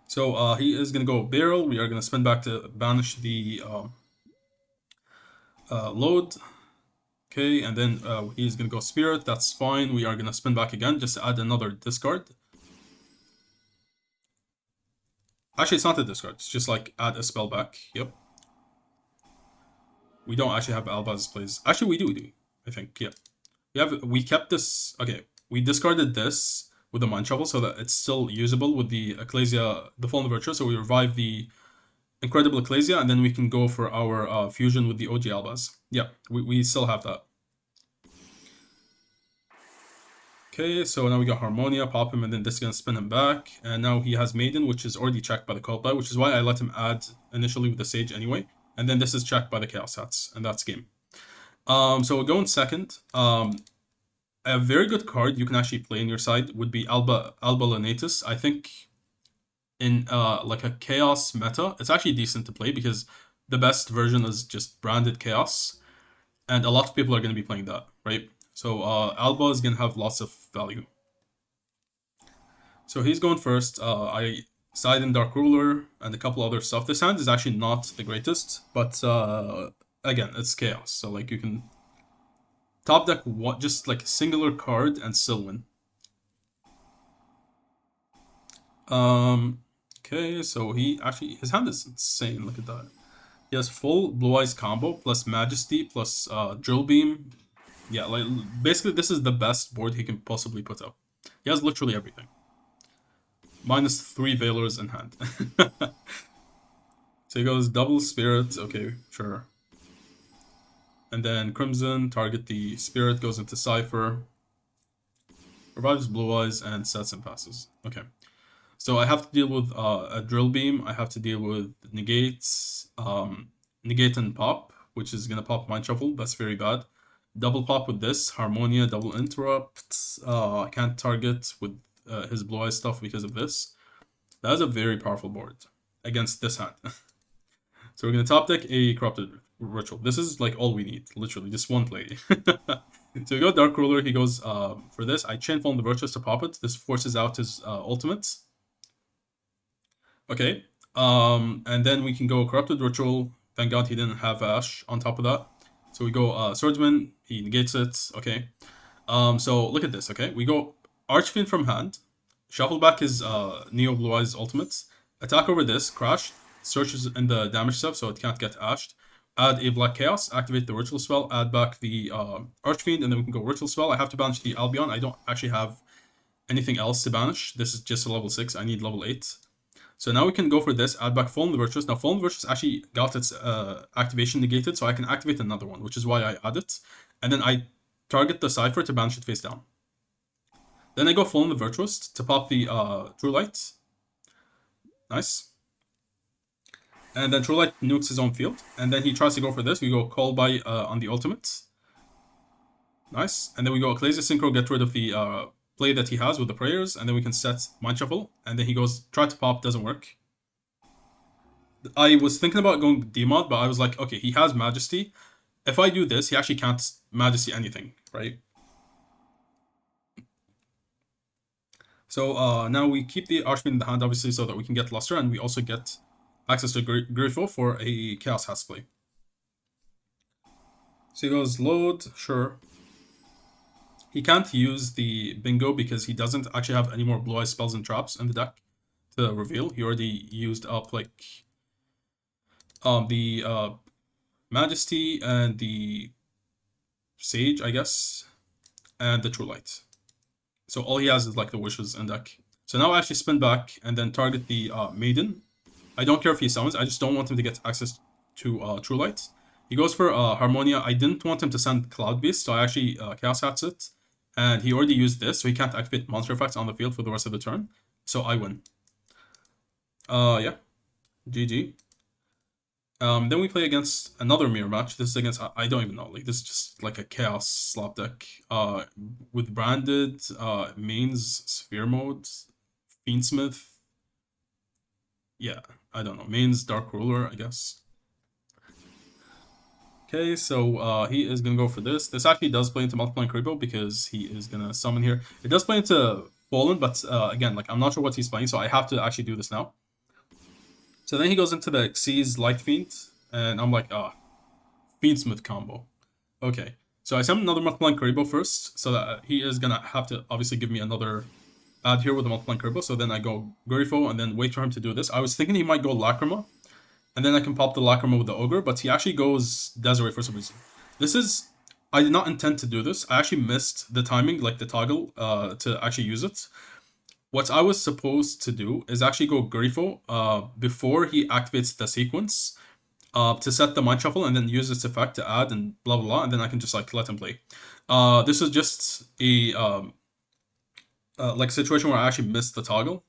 So he is going to go Barrel. We are going to spin back to banish the load. Okay, and then he's going to go Spirit. That's fine. We are going to spin back again just to add another discard. Actually, it's not a discard. It's just like add a spell back. Yep. We don't actually have Albaz plays. Actually, we do. I think, yeah. We kept this. Okay, we discarded this with the Mind Shuffle so that it's still usable with the Ecclesia, the Fallen Virtue. So we revive the Incredible Ecclesia, and then we can go for our fusion with the OG Albaz. Yeah, we still have that. Okay, so now we got Harmonia, pop him, and then this is gonna spin him back. And now he has Maiden, which is already checked by the Call by, which is why I let him add initially with the Sage anyway. And then this is checked by the Chaos Hats, and that's game. So we'll go in second. A very good card you can actually play in your side would be Alba Lenatus. I think in like a Chaos meta, it's actually decent to play because the best version is just branded Chaos, and a lot of people are going to be playing that, right? So Alba is going to have lots of value. So he's going first. I side in Dark Ruler and a couple other stuff. This hand is actually not the greatest, but again, it's Chaos, so like you can top deck just like a singular card and still win. Okay, so his hand is insane. Look at that. He has full Blue Eyes combo plus Majesty plus Drill Beam. Yeah, like basically this is the best board he can possibly put up. He has literally everything. Minus 3 Veilers in hand. So he goes double Spirit. Okay, sure. And then Crimson, target the Spirit, goes into Cypher. Revives Blue Eyes and sets and passes. Okay. So I have to deal with a Drill Beam. I have to deal with Negate, Negate and Pop, which is going to pop Mind Shuffle. That's very bad. double pop with this, Harmonia, double interrupt. I can't target with his blue eyes stuff because of this. That is a very powerful board against this hand. So we're gonna top deck a Corrupted Ritual. This is like all we need, literally, just one play. So we go Dark Ruler, he goes for this. I chain Fallen the Virtuous to pop it. This forces out his ultimate. Okay. And then we can go Corrupted Ritual. Thank God he didn't have Ash on top of that. So we go Swordsman, he negates it. Okay. So look at this, okay? We go Archfiend from hand, shuffle back his Neo Blue Eyes ultimate, attack over this, crash, searches in the damage stuff so it can't get ashed. Add a Black Chaos, activate the Ritual Spell, add back the Archfiend, and then we can go Ritual Spell. I have to banish the Albion. I don't actually have anything else to banish. This is just a level 6. I need level 8. So now we can go for this, add back Fallen the Virtuous. Now Fallen the Virtuous actually got its activation negated, so I can activate another one, which is why I add it. And then I target the Cypher to banish it face down. Then I go Fallen the Virtuous to pop the True Light. Nice. And then True Light nukes his own field. And then he tries to go for this. We go Call by on the ultimate. Nice. And then we go Ecclesia Synchro, get rid of the play that he has with the prayers. And then we can set Mind Shuffle. And then he goes, try to pop, doesn't work. I was thinking about going Demod, but I was like, okay, he has Majesty. If I do this, he actually can't Majesty anything, right? So now we keep the Archfiend in the hand, obviously, so that we can get Luster, and we also get access to Grifo for a Chaos Has play. So he goes load, sure. He can't use the Bingo because he doesn't actually have any more Blue Eye spells and traps in the deck to reveal. He already used up like the Majesty and the Sage, I guess, and the True Light. So all he has is like the Wishes in deck. So now I actually spin back and then target the Maiden. I don't care if he summons, I just don't want him to get access to True Light. He goes for Harmonia. I didn't want him to send Cloud Beast, so I actually Chaos Hats it. And he already used this, so he can't activate monster effects on the field for the rest of the turn. So I win. Yeah. GG. Then we play against another mirror match. This is against, I don't even know, like this is just like a chaos slap deck. With branded, mains, sphere mode, Fiendsmith. Yeah, I don't know. Mains, Dark Ruler, I guess. Okay, so he is gonna go for this. This actually does play into Multiplying Kuriboh because he is gonna summon here. It does play into Fallen, but again, like I'm not sure what he's playing, so I have to actually do this now. So then he goes into the Xyz Light Fiend, and I'm like, Fiendsmith combo. Okay, so I summon another Multiplying Kuriboh first, so that he is gonna have to obviously give me another add here with the Multiplying Kuriboh. So then I go Grifo and then wait for him to do this. I was thinking he might go Lacrima, and then I can pop the Lacrima with the Ogre, but he actually goes Desiree for some reason. This is, I did not intend to do this. I actually missed the timing, like the toggle, to actually use it. What I was supposed to do is actually go Grifo before he activates the sequence to set the Mind Shuffle and then use this effect to add and blah blah blah, and then I can just like let him play. This is just a like situation where I actually missed the toggle,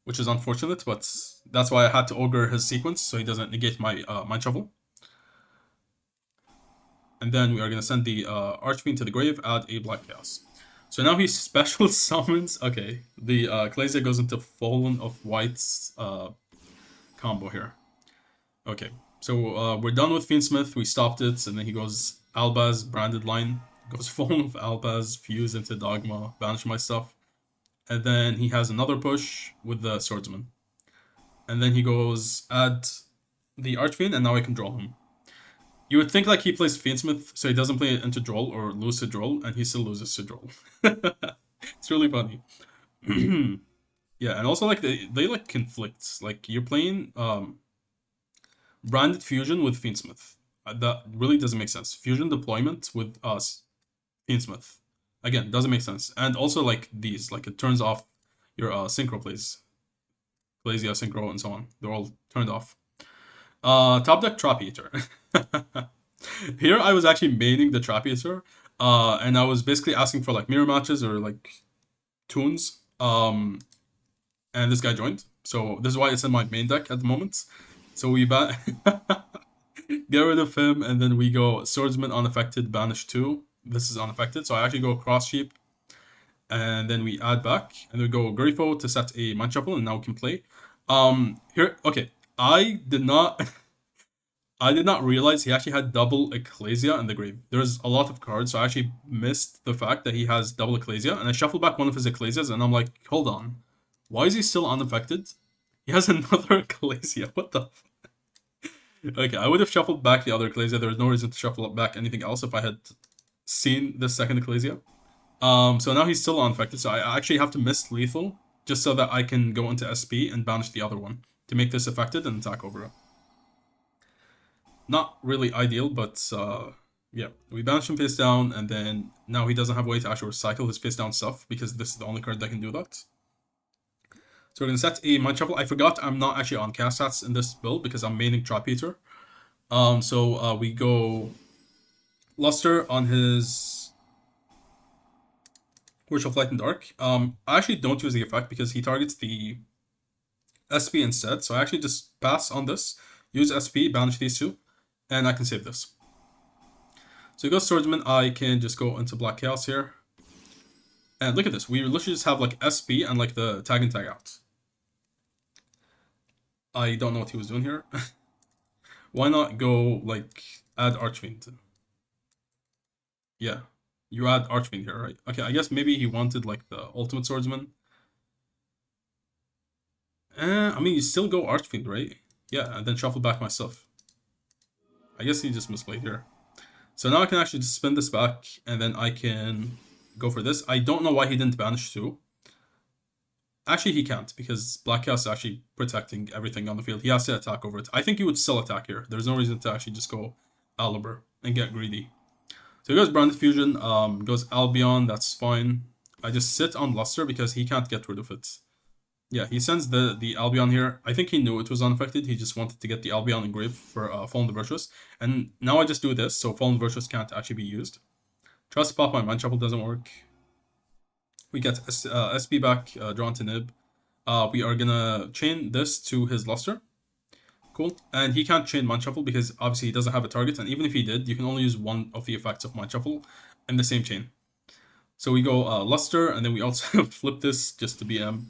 which is unfortunate, but that's why I had to Ogre his sequence so he doesn't negate my Mind Shuffle. And then we are going to send the Archfiend to the grave, add a Black Chaos. So now he special summons. Okay, the Ecclesia goes into Fallen of White's combo here. Okay, so we're done with Fiendsmith. We stopped it, and then he goes Albaz, branded line. Goes Fallen of Albaz, fuse into Dogma, banish my stuff. And then he has another push with the Swordsman. And then he goes add the Archfiend, and now I can draw him. You would think like he plays Fiendsmith, so he doesn't play it into Droll or lose to Droll, and he still loses to Droll. It's really funny. Yeah, and also like they like conflict. Like you're playing branded fusion with Fiendsmith. That really doesn't make sense. Fusion deployment with Fiendsmith. Again, doesn't make sense. And also like these, like it turns off your synchro plays. Ecclesia, synchro, and so on. They're all turned off. Top deck Trap Eater. Here I was actually maining the Trap Eater, and I was basically asking for like mirror matches or like Toons. And this guy joined. So this is why it's in my main deck at the moment. So we the get rid of him, and then we go Swordsman unaffected, banish 2. This is unaffected, so I actually go Cross Sheep, and then we add back, and then we go Grifo to set a mind shuffle, and now we can play. Here, okay, I did not I did not realize he actually had double Ecclesia in the grave. There's a lot of cards, so I actually missed the fact that he has double Ecclesia, and I shuffled back one of his Ecclesias, and I'm like, hold on, why is he still unaffected? He has another Ecclesia, what the Okay, I would have shuffled back the other Ecclesia. There was no reason to shuffle back anything else if I had seen the second Ecclesia. So now he's still unaffected, so I actually have to miss lethal just so that I can go into SP and banish the other one to make this affected and attack over it. Not really ideal, but yeah. We banish him face down, and then now he doesn't have a way to actually recycle his face down stuff because this is the only card that can do that. So we're going to set a mind shuffle. I forgot I'm not actually on cast stats in this build because I'm maining Trap Eater. So we go Luster on his Worship of Light and Dark. I actually don't use the effect because he targets the SP instead. So I actually just pass on this, use SP, banish these two, and I can save this. So he goes Swordsman. I can just go into Black Chaos here. And look at this. We literally just have like SP and like the tag and tag out. I don't know what he was doing here. Why not go like add Archfiend? Yeah, you add Archfiend here, right? Okay, I guess maybe he wanted like the Ultimate Swordsman. I mean, you still go Archfiend, right? Yeah, and then shuffle back my stuff. I guess he just misplayed here. So now I can actually just spin this back, and then I can go for this. I don't know why he didn't banish 2. Actually, he can't, because Black Chaos is actually protecting everything on the field. He has to attack over it. I think he would still attack here. There's no reason to actually just go Aliber and get greedy. So he goes Branded Fusion, goes Albion, that's fine. I just sit on Luster because he can't get rid of it. Yeah, he sends the Albion here. I think he knew it was unaffected. He just wanted to get the Albion engraved for Fallen the Virtuous. And now I just do this, so Fallen the Virtuous can't actually be used. Tries to pop my Mind Shuffle, doesn't work. We get SP back, drawn to Nib. We are gonna chain this to his Luster. Cool. And he can't chain Mind Shuffle because obviously he doesn't have a target. And even if he did, you can only use one of the effects of Mind Shuffle in the same chain. So we go Luster, and then we also flip this just to BM.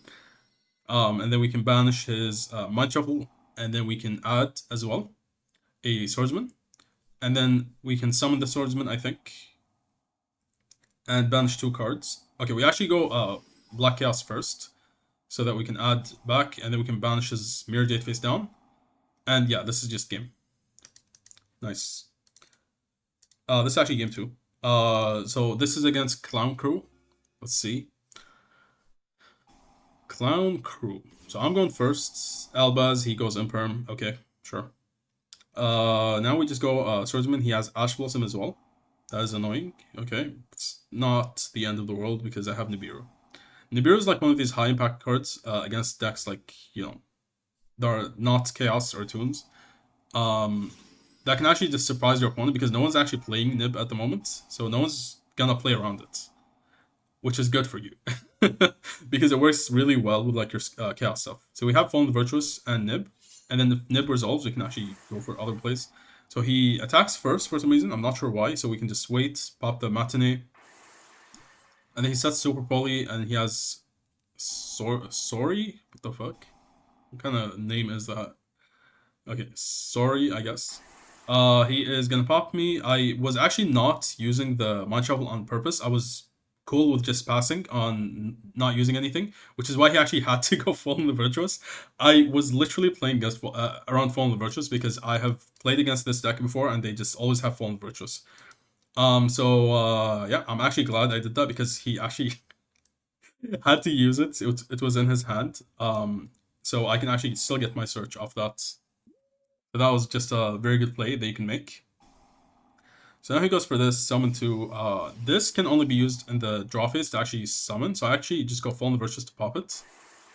And then we can banish his Mind Shuffle, and then we can add as well a Swordsman. And then we can summon the Swordsman, I think, and banish 2 cards. Okay, we actually go Black Chaos first, so that we can add back, and then we can banish his Mirror Jade face down. And yeah, this is just game. Nice. This is actually game 2. So this is against Clown Crew. Let's see. Clown Crew. So I'm going first. Albaz, he goes Imperm. Okay, sure. Now we just go Swordsman. He has Ash Blossom as well. That is annoying. Okay, it's not the end of the world because I have Nibiru. Nibiru is like one of these high impact cards against decks like, you know, that are not Chaos or Toons. That can actually just surprise your opponent because no one's actually playing Nib at the moment. So no one's gonna play around it, which is good for you. Because it works really well with like your Chaos stuff. So we have Fallen the Virtuous and Nib. And then if Nib resolves, we can actually go for other plays. So he attacks first for some reason. I'm not sure why. So we can just wait, pop the Matinee. And then he sets Super Poly, and he has Sorry? What the fuck? What kind of name is that? Okay, sorry, I guess. He is gonna pop me. I was actually not using the Mind Shuffle on purpose. I was cool with just passing on not using anything, which is why he actually had to go Fallen the Virtuous. I was literally playing against around Fallen the Virtuous because I have played against this deck before, and they just always have Fallen Virtuous. Yeah, I'm actually glad I did that because he actually had to use it. It was in his hand. So I can actually still get my search off that. So that was just a very good play that you can make. So now he goes for this, summon 2. This can only be used in the draw phase to actually summon. So I actually just go Fallen the Virtuous to pop it.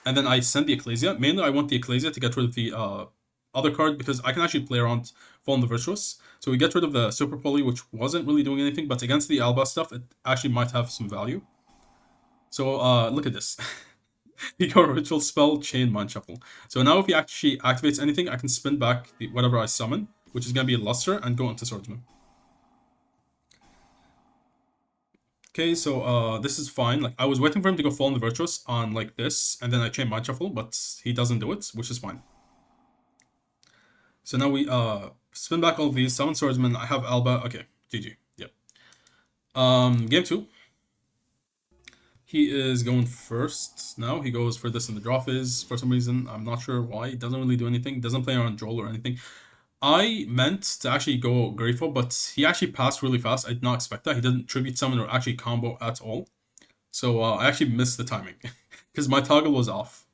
And then I send the Ecclesia. Mainly I want the Ecclesia to get rid of the other card because I can actually play around Fallen the Virtuous. So we get rid of the Super Poly, which wasn't really doing anything, but against the Alba stuff, it actually might have some value. So look at this. He got Ritual Spell, Chain, Mind Shuffle. So now if he actually activates anything, I can spin back whatever I summon, which is gonna be Luster, and go into Swordsman. Okay, so this is fine. Like I was waiting for him to go full on the Virtuous on like this, and then I chain Mind Shuffle, but he doesn't do it, which is fine. So now we spin back all of these, summon Swordsman, I have Alba, okay, GG. Yep. Game 2. He is going first now. He goes for this in the draw phase for some reason. I'm not sure why. He doesn't really do anything. Doesn't play around Joel or anything. I meant to actually go Grateful, but he actually passed really fast. I did not expect that. He didn't Tribute Summon or actually combo at all. So I actually missed the timing because my toggle was off.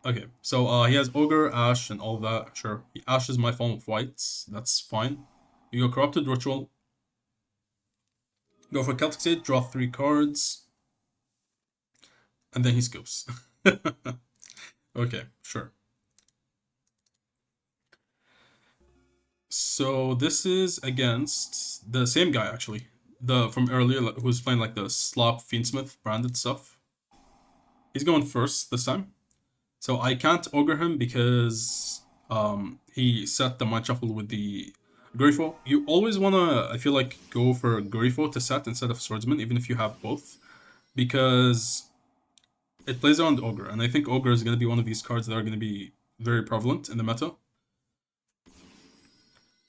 Okay, so he has Ogre, Ash, and all that. Sure, he ashes my Fallen of Whites. That's fine. You go Corrupted Ritual. Go for Celtic Sage, draw 3 cards. And then he scoops. Okay, sure. So this is against the same guy actually. The from earlier who was playing like the Slop Fiendsmith branded stuff. He's going first this time. So I can't ogre him because he set the mind shuffle with the Grifo. You always wanna, I feel like, go for Grifo to set instead of Swordsman, even if you have both. Because it plays around Ogre, and I think Ogre is gonna be one of these cards that are gonna be very prevalent in the meta.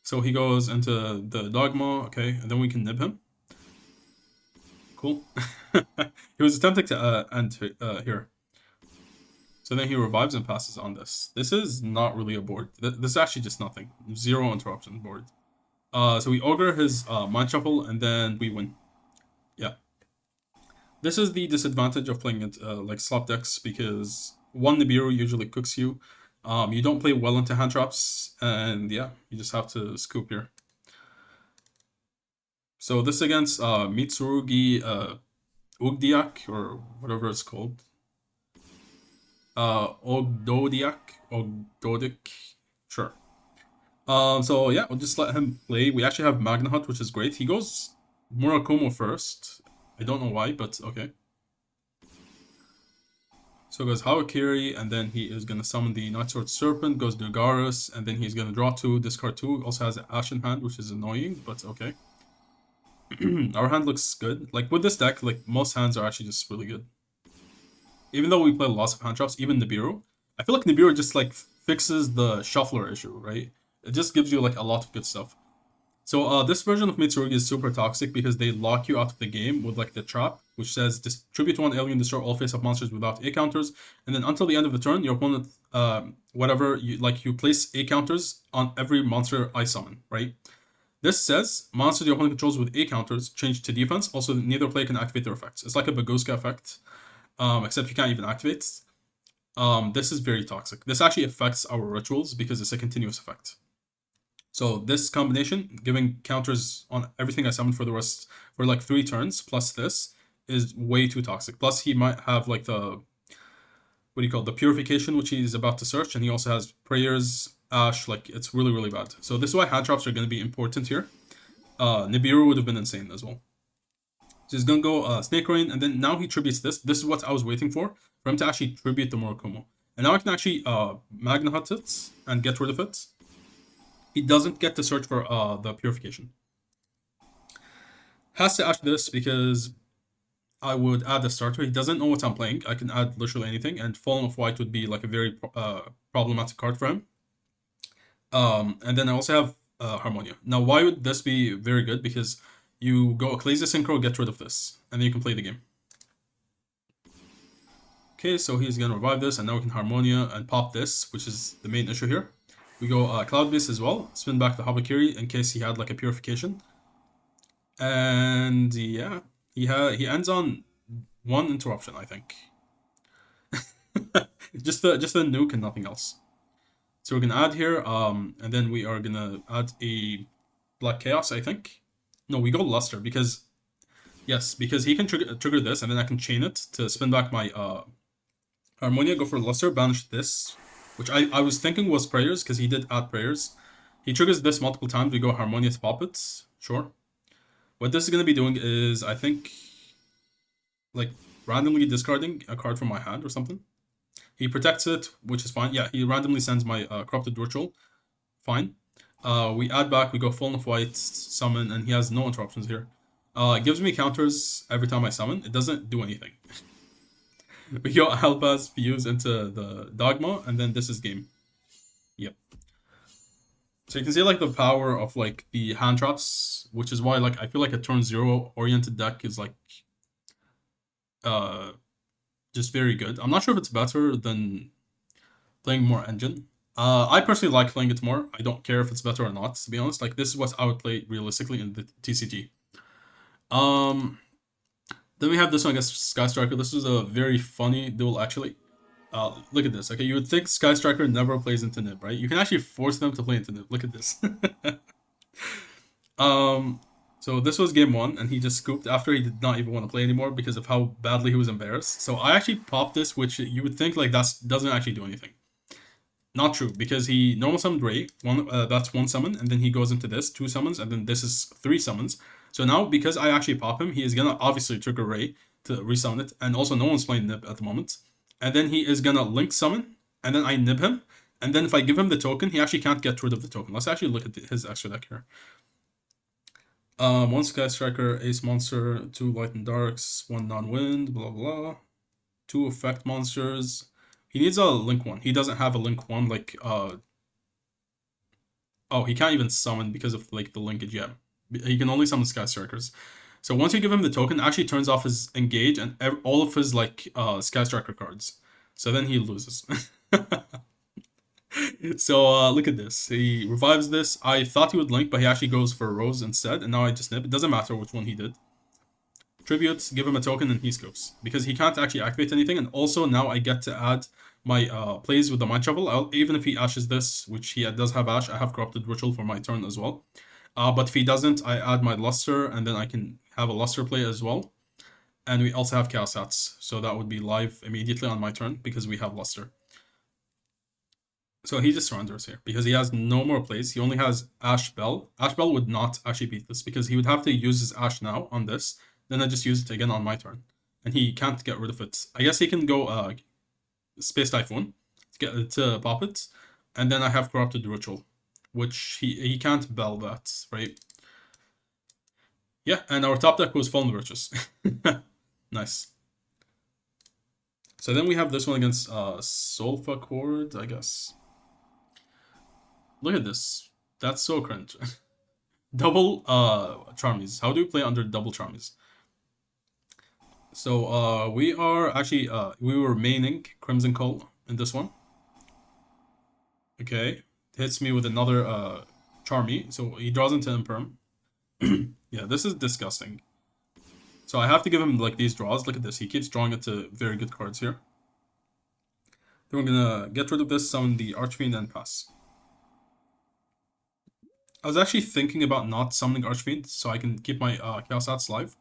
So he goes into the Dogma, okay, and then we can nib him. Cool. He was attempting to end here. So then he revives and passes on this. This is not really a board. This is actually just nothing. 0 interruption board. So we ogre his mind shuffle and then we win. Yeah. This is the disadvantage of playing it like slop decks because one Nibiru usually cooks you. You don't play well into hand traps, and yeah, you just have to scoop here. So this against Mitsurugi oogdidiac or whatever it's called. Oogdidiac, sure. So yeah, we'll just let him play. We actually have Magna Hut, which is great. He goes Murakumo first. I don't know why, but okay. So it goes Hawakiri, and then he is gonna summon the Nightsword Serpent, goes Dugaris, and then he's gonna draw 2, discard 2. Also has Ash in hand, which is annoying, but okay. Our hand looks good. Like with this deck, like most hands are actually just really good. Even though we play lots of hand traps, even Nibiru, I feel like Nibiru just like fixes the shuffler issue, right? It just gives you like a lot of good stuff. So this version of Mitsurugi is super toxic because they lock you out of the game with like the trap, which says distribute 1 alien, destroy all face-up monsters without A counters, and then until the end of the turn, your opponent, whatever you like, you place A counters on every monster I summon, right? This says monsters your opponent controls with A counters change to defense. Also, neither player can activate their effects. It's like a Baguska effect, except you can't even activate. This is very toxic. This actually affects our rituals because it's a continuous effect. So this combination, giving counters on everything I summon for the rest, for like 3 turns, plus this, is way too toxic. Plus he might have like the, what do you call it, the Purification, which he's about to search, and he also has Prayers, Ash, like it's really, really bad. So this is why hand traps are going to be important here. Nibiru would have been insane as well. So he's going to go Snake Rain, and then now he tributes this. This is what I was waiting for him to actually tribute the Murakumo. And now I can actually Magna Hut it and get rid of it. He doesn't get to search for the Purification. Has to ash this because I would add a starter. He doesn't know what I'm playing. I can add literally anything, and Fallen of White would be like a very problematic card for him. And then I also have Harmonia. Now, why would this be very good? Because you go Ecclesia Synchro, get rid of this, and then you can play the game. Okay, so he's gonna revive this, and now we can Harmonia and pop this, which is the main issue here. We go Cloud Beast as well, spin back the Habakiri in case he had like a Purification. And yeah, he ends on 1 interruption, I think. just the nuke and nothing else. So we're gonna add here, and then we are gonna add a Black Chaos, I think. No, we go Luster because yes, because he can trigger this, and then I can chain it to spin back my Harmonia, go for Luster, banish this, which I was thinking was Prayers, because he did add Prayers. He triggers this multiple times, we go Harmonia to pop it, sure. What this is going to be doing is, I think, like, randomly discarding a card from my hand or something. He protects it, which is fine. Yeah, he randomly sends my Corrupted Ritual, fine. We add back, we go full of white, summon, and he has no interruptions here. It gives me counters every time I summon. It doesn't do anything. We go Albaz fuse into the Dogma, and then this is game. Yep. So you can see like the power of like the hand traps, which is why like I feel like a turn 0 oriented deck is like uh just very good. I'm not sure if it's better than playing more engine. I personally like playing it more. I don't care if it's better or not, to be honest. Like this is what I would play realistically in the TCG. Um, then we have this one against Sky Striker. This is a very funny duel actually. Look at this. Okay, you would think Sky Striker never plays into Nib, right? You can actually force them to play into Nib. Look at this. um, so this was game one, and he just scooped after he did not even want to play anymore because of how badly he was embarrassed. So I actually popped this, which you would think like that doesn't actually do anything. Not true, because he normal summoned Ray, that's one summon, and then he goes into this, two summons, and then this is three summons. So now, because I actually pop him, he is gonna obviously trigger Ray to resummon it, and also no one's playing Nib at the moment. And then he is gonna link summon, and then I nib him, and then if I give him the token, he actually can't get rid of the token. Let's actually look at his extra deck here. One Sky Striker, Ace Monster, two Light and Darks, one Non-Wind, blah blah. Two Effect Monsters. He needs a link one. He doesn't have a link one like oh, he can't even summon because of like the linkage yet. He can only summon Sky Strikers. So once you give him the token, it actually turns off his engage and all of his like Sky Striker cards. So then he loses. So look at this. He revives this. I thought he would link, but he actually goes for Rose instead, and now I just nip. It doesn't matter which one he did. Tribute, give him a token, and he scopes. Because he can't actually activate anything, and also now I get to add my plays with the Mind Shovel. Even if he ashes this, which he does have ash, I have Corrupted Ritual for my turn as well. But if he doesn't, I add my Luster, and then I can have a Luster play as well. And we also have Chaos Hats, so that would be live immediately on my turn, because we have Luster. So he just surrenders here, because he has no more plays. He only has Ash Bell. Ash Bell would not actually beat this, because he would have to use his Ash now on this, then I just use it again on my turn. And he can't get rid of it. I guess he can go Space Typhoon to pop it. And then I have Corrupted Ritual, which he can't bell that, right? Yeah, and our top deck was Fallen Virtues. Nice. So then we have this one against Solfa Chord, I guess. Look at this. That's so cringe. Double Charmies. How do you play under double Charmies? So we are actually we were maining Crimson Call in this one. Okay, hits me with another Charmy, so he draws into Imperm. Yeah, this is disgusting. So I have to give him like these draws. Look at this, he keeps drawing into very good cards here. Then we're gonna get rid of this, summon the Archfiend, and pass. I was actually thinking about not summoning Archfiend so I can keep my Chaos Hats live.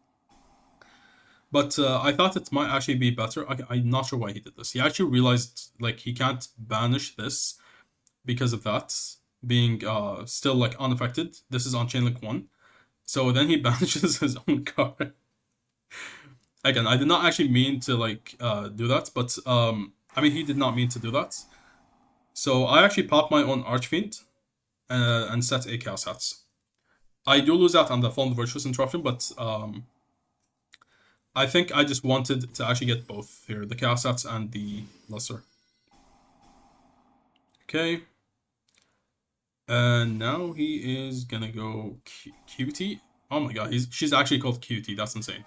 But I thought it might actually be better. I'm not sure why he did this. He actually realized like he can't banish this because of that being still like unaffected. This is on Chainlink 1. So then he banishes his own card. Again, I did not actually mean to like do that, but I mean he did not mean to do that. So I actually popped my own Archfiend and set a Chaos Hats. I do lose out on the Fallen Virtuous Interruption, but I think I just wanted to actually get both here, the Chaos Hats and the Luster. Okay. And now he is gonna go Cutie. Oh my god, she's actually called Cutie, that's insane.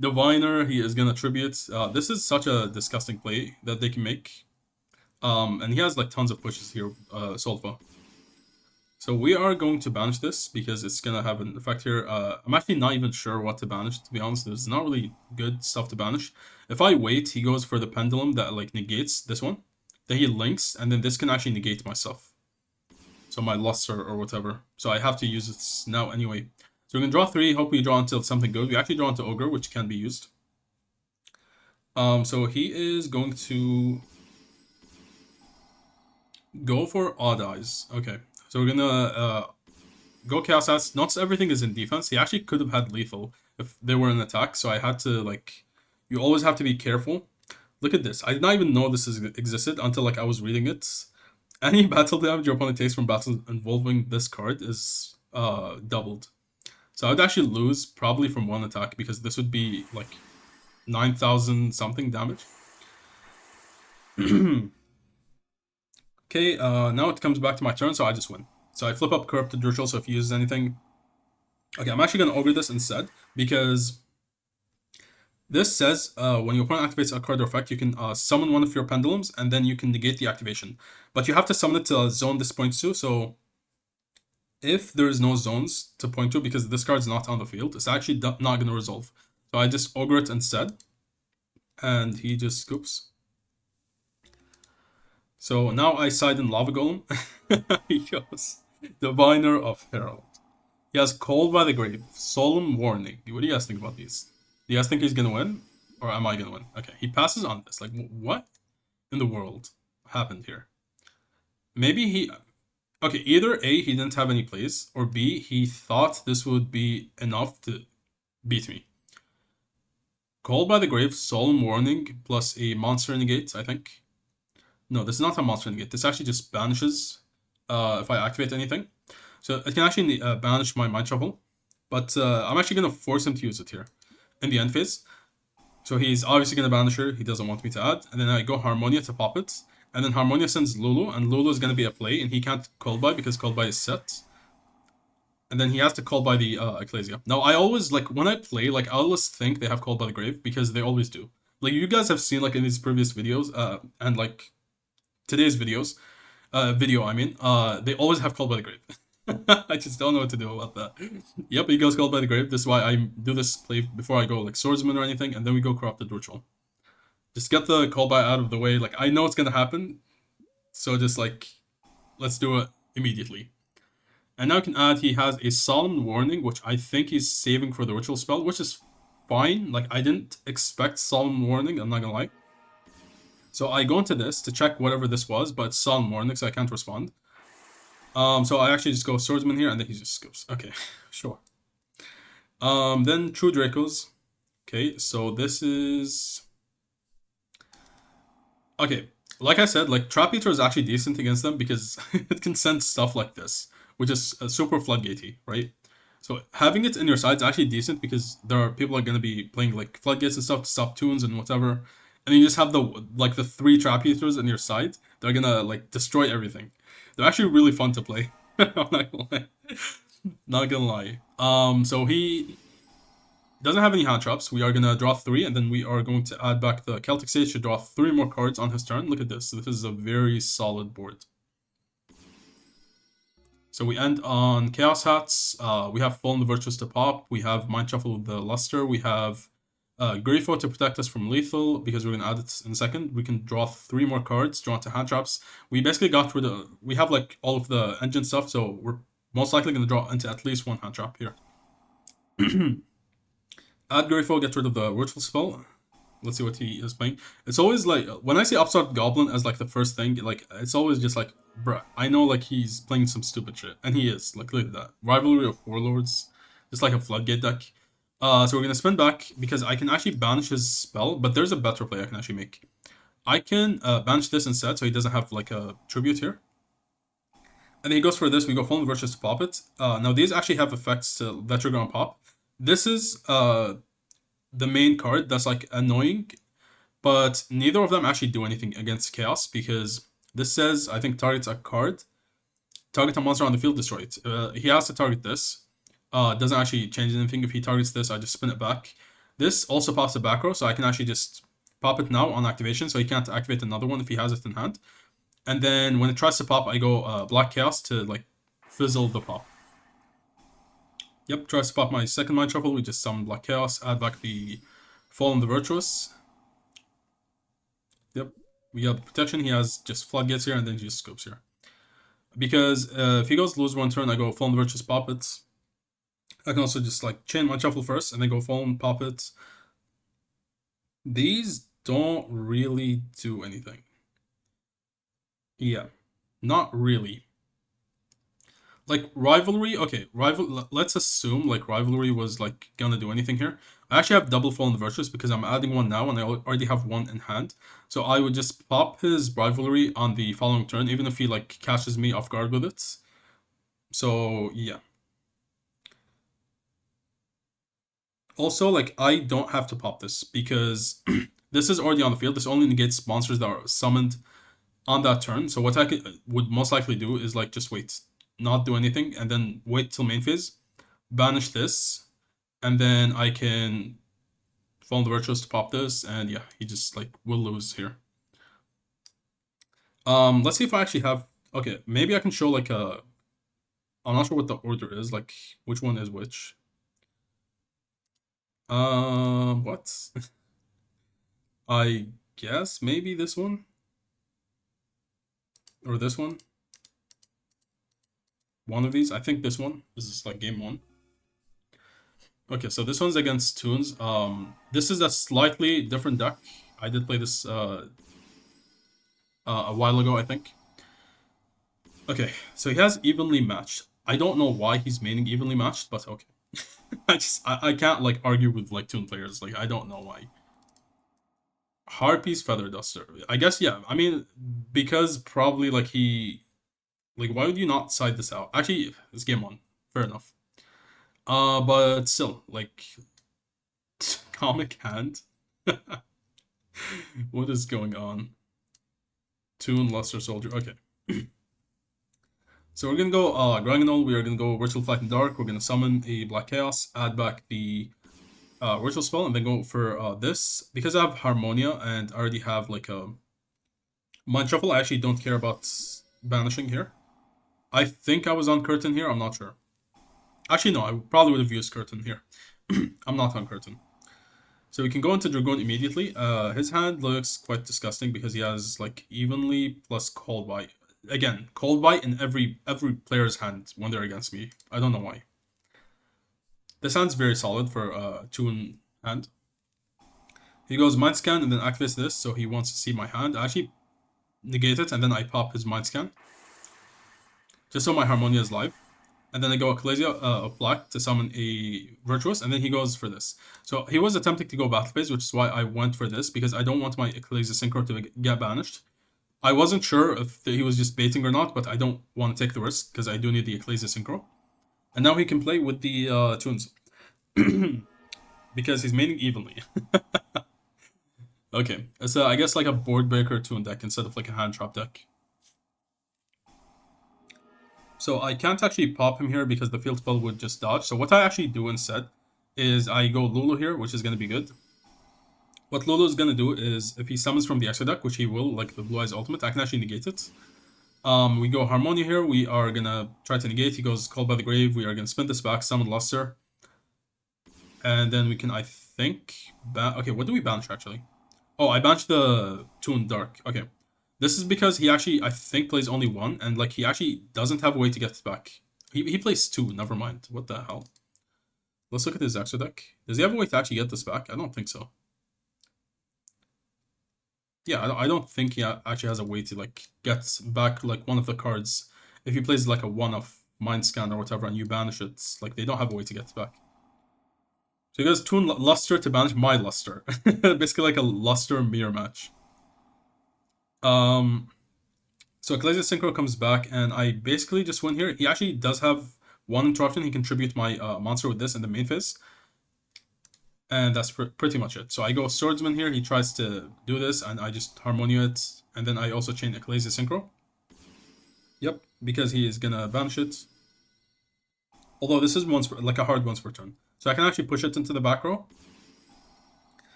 Diviner, he is gonna tribute. This is such a disgusting play that they can make. And he has like tons of pushes here, Solfa. So we are going to banish this because it's gonna have an effect here. I'm actually not even sure what to banish, to be honest. There's not really good stuff to banish. If I wait, he goes for the pendulum that like negates this one. Then he links, and then this can actually negate my stuff. So my luster or whatever. So I have to use it now anyway. So we're gonna draw 3, hope we draw until something good. We actually draw into Ogre, which can be used. So he is going to go for Odd Eyes. Okay. So we're gonna go Chaos Hats. Not everything is in defense. He actually could have had lethal if they were in attack. So I had to like, you always have to be careful. Look at this. I did not even know this existed until like I was reading it. Any battle damage your opponent takes from battles involving this card is doubled. So I would actually lose probably from one attack because this would be like 9,000 something damage. Okay, now it comes back to my turn, so I just win. So I flip up Corrupted Ritual, so if he uses anything... Okay, I'm actually going to Ogre this instead, because this says when your opponent activates a card or effect, you can summon one of your pendulums, and then you can negate the activation. But you have to summon it to a zone this points to, so if there is no zones to point to, because this card's not on the field, it's actually not going to resolve. So I just Ogre it instead, and he just scoops. So now I side in Lava Golem. He goes Diviner of Herald. He has Called by the Grave, Solemn Warning. What do you guys think about these? Do you guys think he's gonna win? Or am I gonna win? Okay, he passes on this. Like, what in the world happened here? Maybe he... Okay, either A, he didn't have any plays, or B, he thought this would be enough to beat me. Called by the Grave, Solemn Warning, plus a Monster Negate, I think. No, this is not a Monster Negate. This actually just banishes if I activate anything. So it can actually banish my Mind Shuffle. But I'm actually going to force him to use it here in the end phase. So he's obviously going to banish her. He doesn't want me to add. And then I go Harmonia to pop it. And then Harmonia sends Lulu. And Lulu is going to be a play. And he can't Call by because Call by is set. And then he has to Call by the Ecclesia. Now, I always, like, when I play, like, I always think they have Called by the Grave. Because they always do. Like, you guys have seen, like, in these previous videos. And, like, today's videos. They always have Called by the Grave. I just don't know what to do about that. Yep, he goes Called by the Grave. This is why I do this play before I go like Swordsman or anything, and then we go Corrupted Ritual. Just get the Call by out of the way. Like, I know it's gonna happen, so just like, let's do it immediately. And now I can add he has a Solemn Warning, which I think he's saving for the Ritual spell, which is fine. Like, I didn't expect Solemn Warning, I'm not gonna lie. So I go into this to check whatever this was, but it's Solemn Warning, so I can't respond. So I actually just go Swordsman here, and then he just scoops. Okay, sure. Then True Dracos. Okay, so this is... Okay, like I said, like, Trap Eater is actually decent against them because it can send stuff like this, which is super floodgatey, right? So having it in your side is actually decent because there are people are going to be playing like floodgates and stuff to stop Toons and whatever. And you just have the 3 Trap Eaters in your side. They're going to like destroy everything. They're actually really fun to play. I'm not gonna lie. Not gonna lie. So he doesn't have any hand traps. We are gonna draw 3, and then we are going to add back the Celtic Sage to draw 3 more cards on his turn. Look at this. This is a very solid board. So we end on Chaos Hats. We have Fallen the Virtuous to pop. We have Mind Shuffle with the Luster. We have Grifo to protect us from lethal because we're gonna add it in a second. We can draw 3 more cards, draw into hand traps. We basically got rid of... We have like all of the engine stuff, so we're most likely gonna draw into at least 1 hand trap here. Add Grifo, get rid of the Ritual spell. Let's see what he is playing. It's always like, when I see Upstart Goblin as like the first thing, like, it's always just like, bruh, I know like he's playing some stupid shit. And he is. Like, look at that. Rivalry of Warlords. Just like a Floodgate deck. So we're gonna spin back because I can actually banish his spell, but there's a better play I can actually make. I can banish this instead, so he doesn't have like a tribute here. And then he goes for this. We go Fallen Virtuous to pop it. Now these actually have effects that trigger on pop. This is the main card that's like annoying, but neither of them actually do anything against Chaos because this says, I think, targets a card, target a monster on the field, destroy it. He has to target this. Doesn't actually change anything. If he targets this, I just spin it back. This also pops the back row, so I can actually just pop it now on activation, so he can't activate another one if he has it in hand. And then when it tries to pop, I go Black Chaos to like fizzle the pop. Yep, tries to pop my second Mind Shuffle. We just summon Black Chaos, add back the Fallen the Virtuous. Yep, we have protection. He has just Floodgates here, and then he just scopes here. Because if he goes lose 1 turn, I go Fallen the Virtuous, pop it. I can also just like chain Mind Shuffle first, and then go Fallen, pop it. These don't really do anything. Yeah, not really. Like rivalry, okay, let's assume like rivalry was like gonna do anything here. I actually have double fallen virtues because I'm adding one now and I already have one in hand. So I would just pop his rivalry on the following turn, even if he like catches me off guard with it. So yeah. Also, like I don't have to pop this because this is already on the field. This only negates monsters that are summoned on that turn. So what would most likely do is like just wait, not do anything, and then wait till main phase, banish this, and then I can follow the virtuous to pop this, and yeah, he just like will lose here. Let's see if I actually have. Okay, maybe I can show like a. I'm not sure what the order is, like which one is which. What? I guess maybe this one or this one. One of these. I think this one. This is like game one. Okay, so this one's against Toons. This is a slightly different deck. I did play this a while ago, I think. Okay, so he has evenly matched. I don't know why he's maining evenly matched, but okay. I can't like argue with like Toon players. Like I don't know why. Harpy's Feather Duster. I guess yeah. I mean because probably like he like why would you not side this out? Actually, it's game one. Fair enough. But still like comic hand. What is going on? Toon Luster Soldier. Okay. So we're gonna go Dragonol, we are gonna go Virtual Flight in Dark, we're gonna summon a Black Chaos, add back the Virtual Spell, and then go for this. Because I have Harmonia and I already have like a Mind Shuffle, I actually don't care about banishing here. I think I was on Curtain here, I'm not sure. Actually no, I probably would have used Curtain here. I'm not on Curtain. So we can go into Dragoon immediately. His hand looks quite disgusting because he has like evenly plus Cold Bite. Again, Cold Bite in every player's hand when they're against me. I don't know why. This hand's very solid for Toon hand. He goes Mind Scan and then activates this, so he wants to see my hand. I actually negate it and then I pop his Mind Scan. Just so my Harmonia is live. And then I go Ecclesia of Black to summon a Virtuous, and then he goes for this. So he was attempting to go Battle Phase, which is why I went for this, because I don't want my Ecclesia Synchro to get banished. I wasn't sure if he was just baiting or not, but I don't want to take the risk, because I do need the Ecclesia Synchro. And now he can play with the Toons. Because he's maining evenly. Okay, it's I guess like a board breaker Toon deck instead of like a hand trap deck. So I can't actually pop him here because the field spell would just dodge. So what I actually do instead is I go Lulu here, which is going to be good. What Lulu is going to do is if he summons from the extra deck, which he will, like the Blue Eyes Ultimate, I can actually negate it. We go Harmonia here. We are going to try to negate. He goes Called by the Grave. We are going to spin this back, summon Luster. And then we can, I think... Okay, what do we banish actually? Oh, I banished the Toon Dark. Okay. This is because he actually, I think, plays only one, and like he actually doesn't have a way to get it back. He plays two, never mind. What the hell? Let's look at his extra deck. Does he have a way to actually get this back? I don't think so. Yeah, I don't think he actually has a way to like get back like one of the cards. If he plays like a one-off Mind Scan or whatever and you banish it, like they don't have a way to get it back. So he goes Toon Luster to banish my Luster. Basically like a Luster mirror match. So Ecclesia Synchro comes back, and I basically just win here. He actually does have one interruption. He can tribute my monster with this in the main phase. And that's pretty much it. So I go Swordsman here. He tries to do this, and I just Harmonia it. And then I also chain Ecclesia Synchro. Yep, because he is going to banish it. Although this is once like a hard once per turn. So I can actually push it into the back row.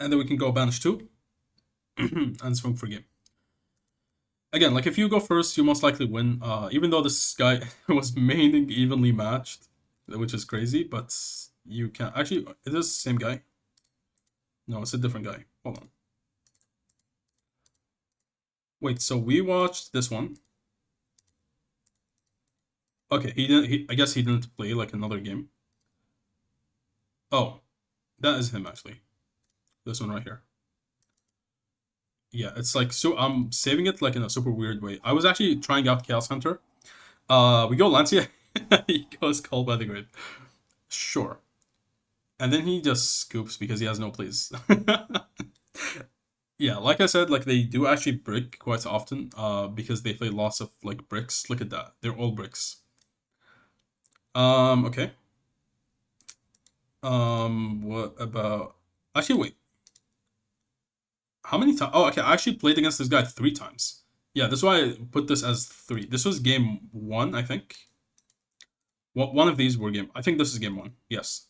And then we can go banish 2. And swing for game. Again, like if you go first, you most likely win. Even though this guy was maining evenly matched, which is crazy, but you can actually. It is the same guy. No, it's a different guy. Hold on. Wait, so we watched this one. Okay, he didn't. I guess he didn't play like another game. Oh, that is him actually. This one right here. Yeah, it's like so. I'm saving it like in a super weird way. I was actually trying out Chaos Hunter. We go Lancia. He goes Called by the Grave. Sure. And then he just scoops because he has no plays. Yeah, like I said, like they do actually brick quite often, because they play lots of like bricks. Look at that. They're all bricks. Okay. What about actually wait. How many times? Oh, okay. I actually played against this guy 3 times. Yeah, that's why I put this as 3. This was game 1, I think. One of these were game. I think this is game 1. Yes.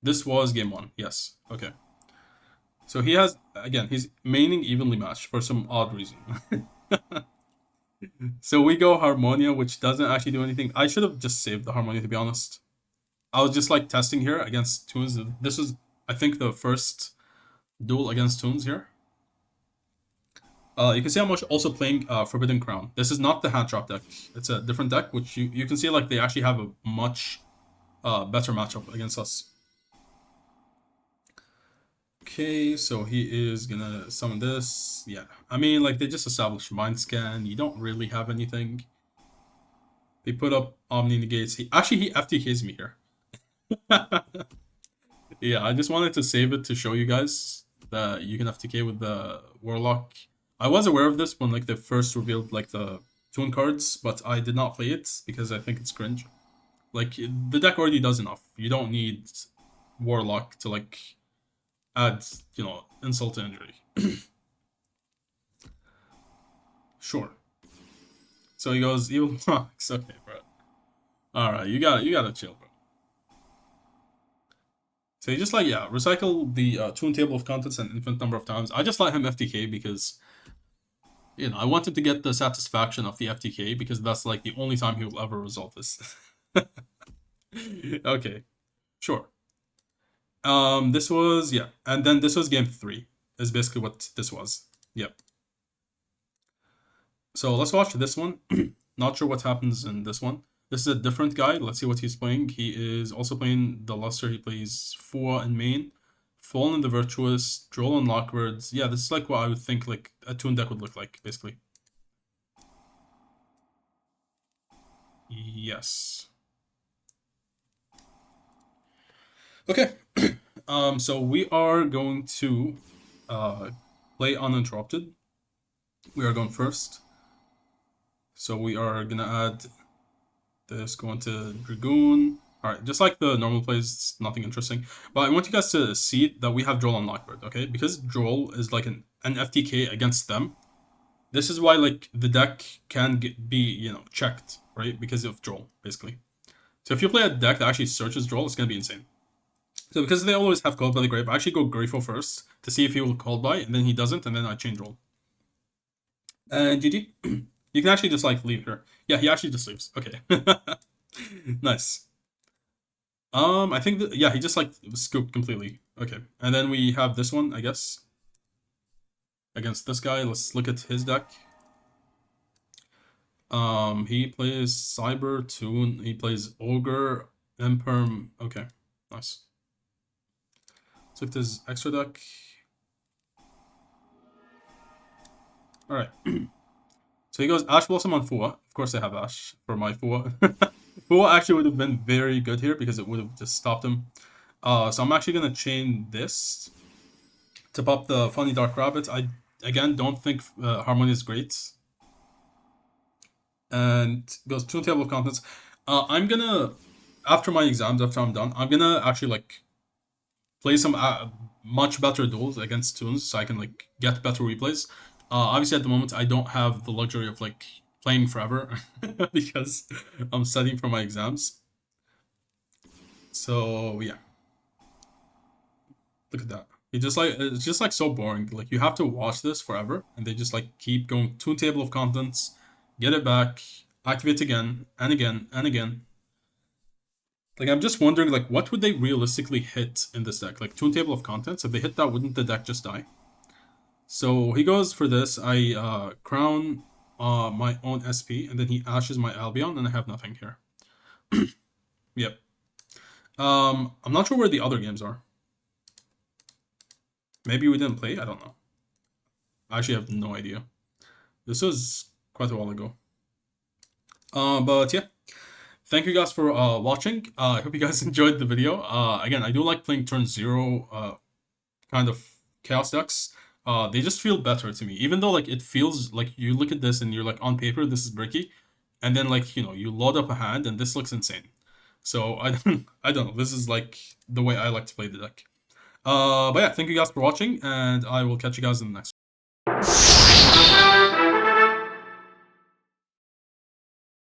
This was game 1. Yes. Okay. So he has again, he's maining evenly matched for some odd reason. So we go Harmonia, which doesn't actually do anything. I should have just saved the Harmonia to be honest. I was just like testing here against Toons. This was, I think, the first duel against Toons here. You can see I'm also playing Forbidden Crown. This is not the hand trap deck. It's a different deck, which you can see like they actually have a much better matchup against us. Okay, so he is gonna summon this. Yeah, I mean, like, they just established Mind Scan. You don't really have anything. They put up Omni Negates. He FTKs me here. Yeah, I just wanted to save it to show you guys that you can FTK with the Warlock. I was aware of this when like they first revealed like the Toon cards, but I did not play it because I think it's cringe. Like the deck already does enough. You don't need Warlock to like add, insult to injury. Sure. So he goes evil box. Okay, bro. All right, you gotta chill, bro. So he just like recycle the Toon table of contents an infinite number of times. I just let him FTK because I wanted to get the satisfaction of the FTK because that's like the only time he will ever resolve this. Okay, sure. This was and then this was game 3. Is basically what this was. Yep. So let's watch this one. Not sure what happens in this one. This is a different guy. Let's see what he's playing. He is also playing the Luster. He plays Fua and main. Fallen the Virtuous, Droll and Lockbirds. Yeah, this is like what I would think like a Toon deck would look like, basically. Yes. Okay. So we are going to play uninterrupted. We are going first. So we are gonna add this, go into Dragoon. Alright, just like the normal plays, it's nothing interesting. But I want you guys to see that we have Droll on Lockbird, okay? Because Droll is like an FTK against them. This is why like the deck can be, checked, right? Because of Droll, basically. So if you play a deck that actually searches Droll, it's gonna be insane. So because they always have Called by the Grave, I actually go Greyful first to see if he will Called by, and then he doesn't, and then I chain Droll. And GG. You can actually just like leave here. Yeah, he actually just leaves. Okay. Nice. I think that he just like scooped completely. Okay. And then we have this one, I guess. Against this guy. Let's look at his deck. He plays Cyber, Toon, he plays Ogre, Imperm. Okay, nice. Let's look at his extra deck. Alright. So he goes Ash Blossom on Fua. Of course I have Ash for my Fua. Fua actually would have been very good here because it would have just stopped him. So I'm actually gonna chain this to pop the Funny Dark Rabbit. I again don't think Harmony is great. And goes to table of contents. I'm gonna after my exams, after I'm done, I'm gonna actually like play some much better duels against Toons so I can like get better replays. Obviously, at the moment, I don't have the luxury of like playing forever because I'm studying for my exams. So yeah, look at that. It's just like so boring. Like you have to watch this forever, and they just like keep going to table of contents, get it back, activate again and again and again. Like I'm just wondering, like what would they realistically hit in this deck? Like Toon Table of Contents. If they hit that, wouldn't the deck just die? So he goes for this. I crown my own SP, and then he ashes my Albion, and I have nothing here. Yep. I'm not sure where the other games are. Maybe we didn't play. I don't know. I actually have no idea. This was quite a while ago. But yeah, thank you guys for watching. I hope you guys enjoyed the video. Again, I do like playing turn zero kind of chaos decks. They just feel better to me, even though like it feels like you look at this and you're like on paper this is bricky, and then like you load up a hand and this looks insane. So I don't know. This is like the way I like to play the deck. But yeah, thank you guys for watching, and I will catch you guys in the next one.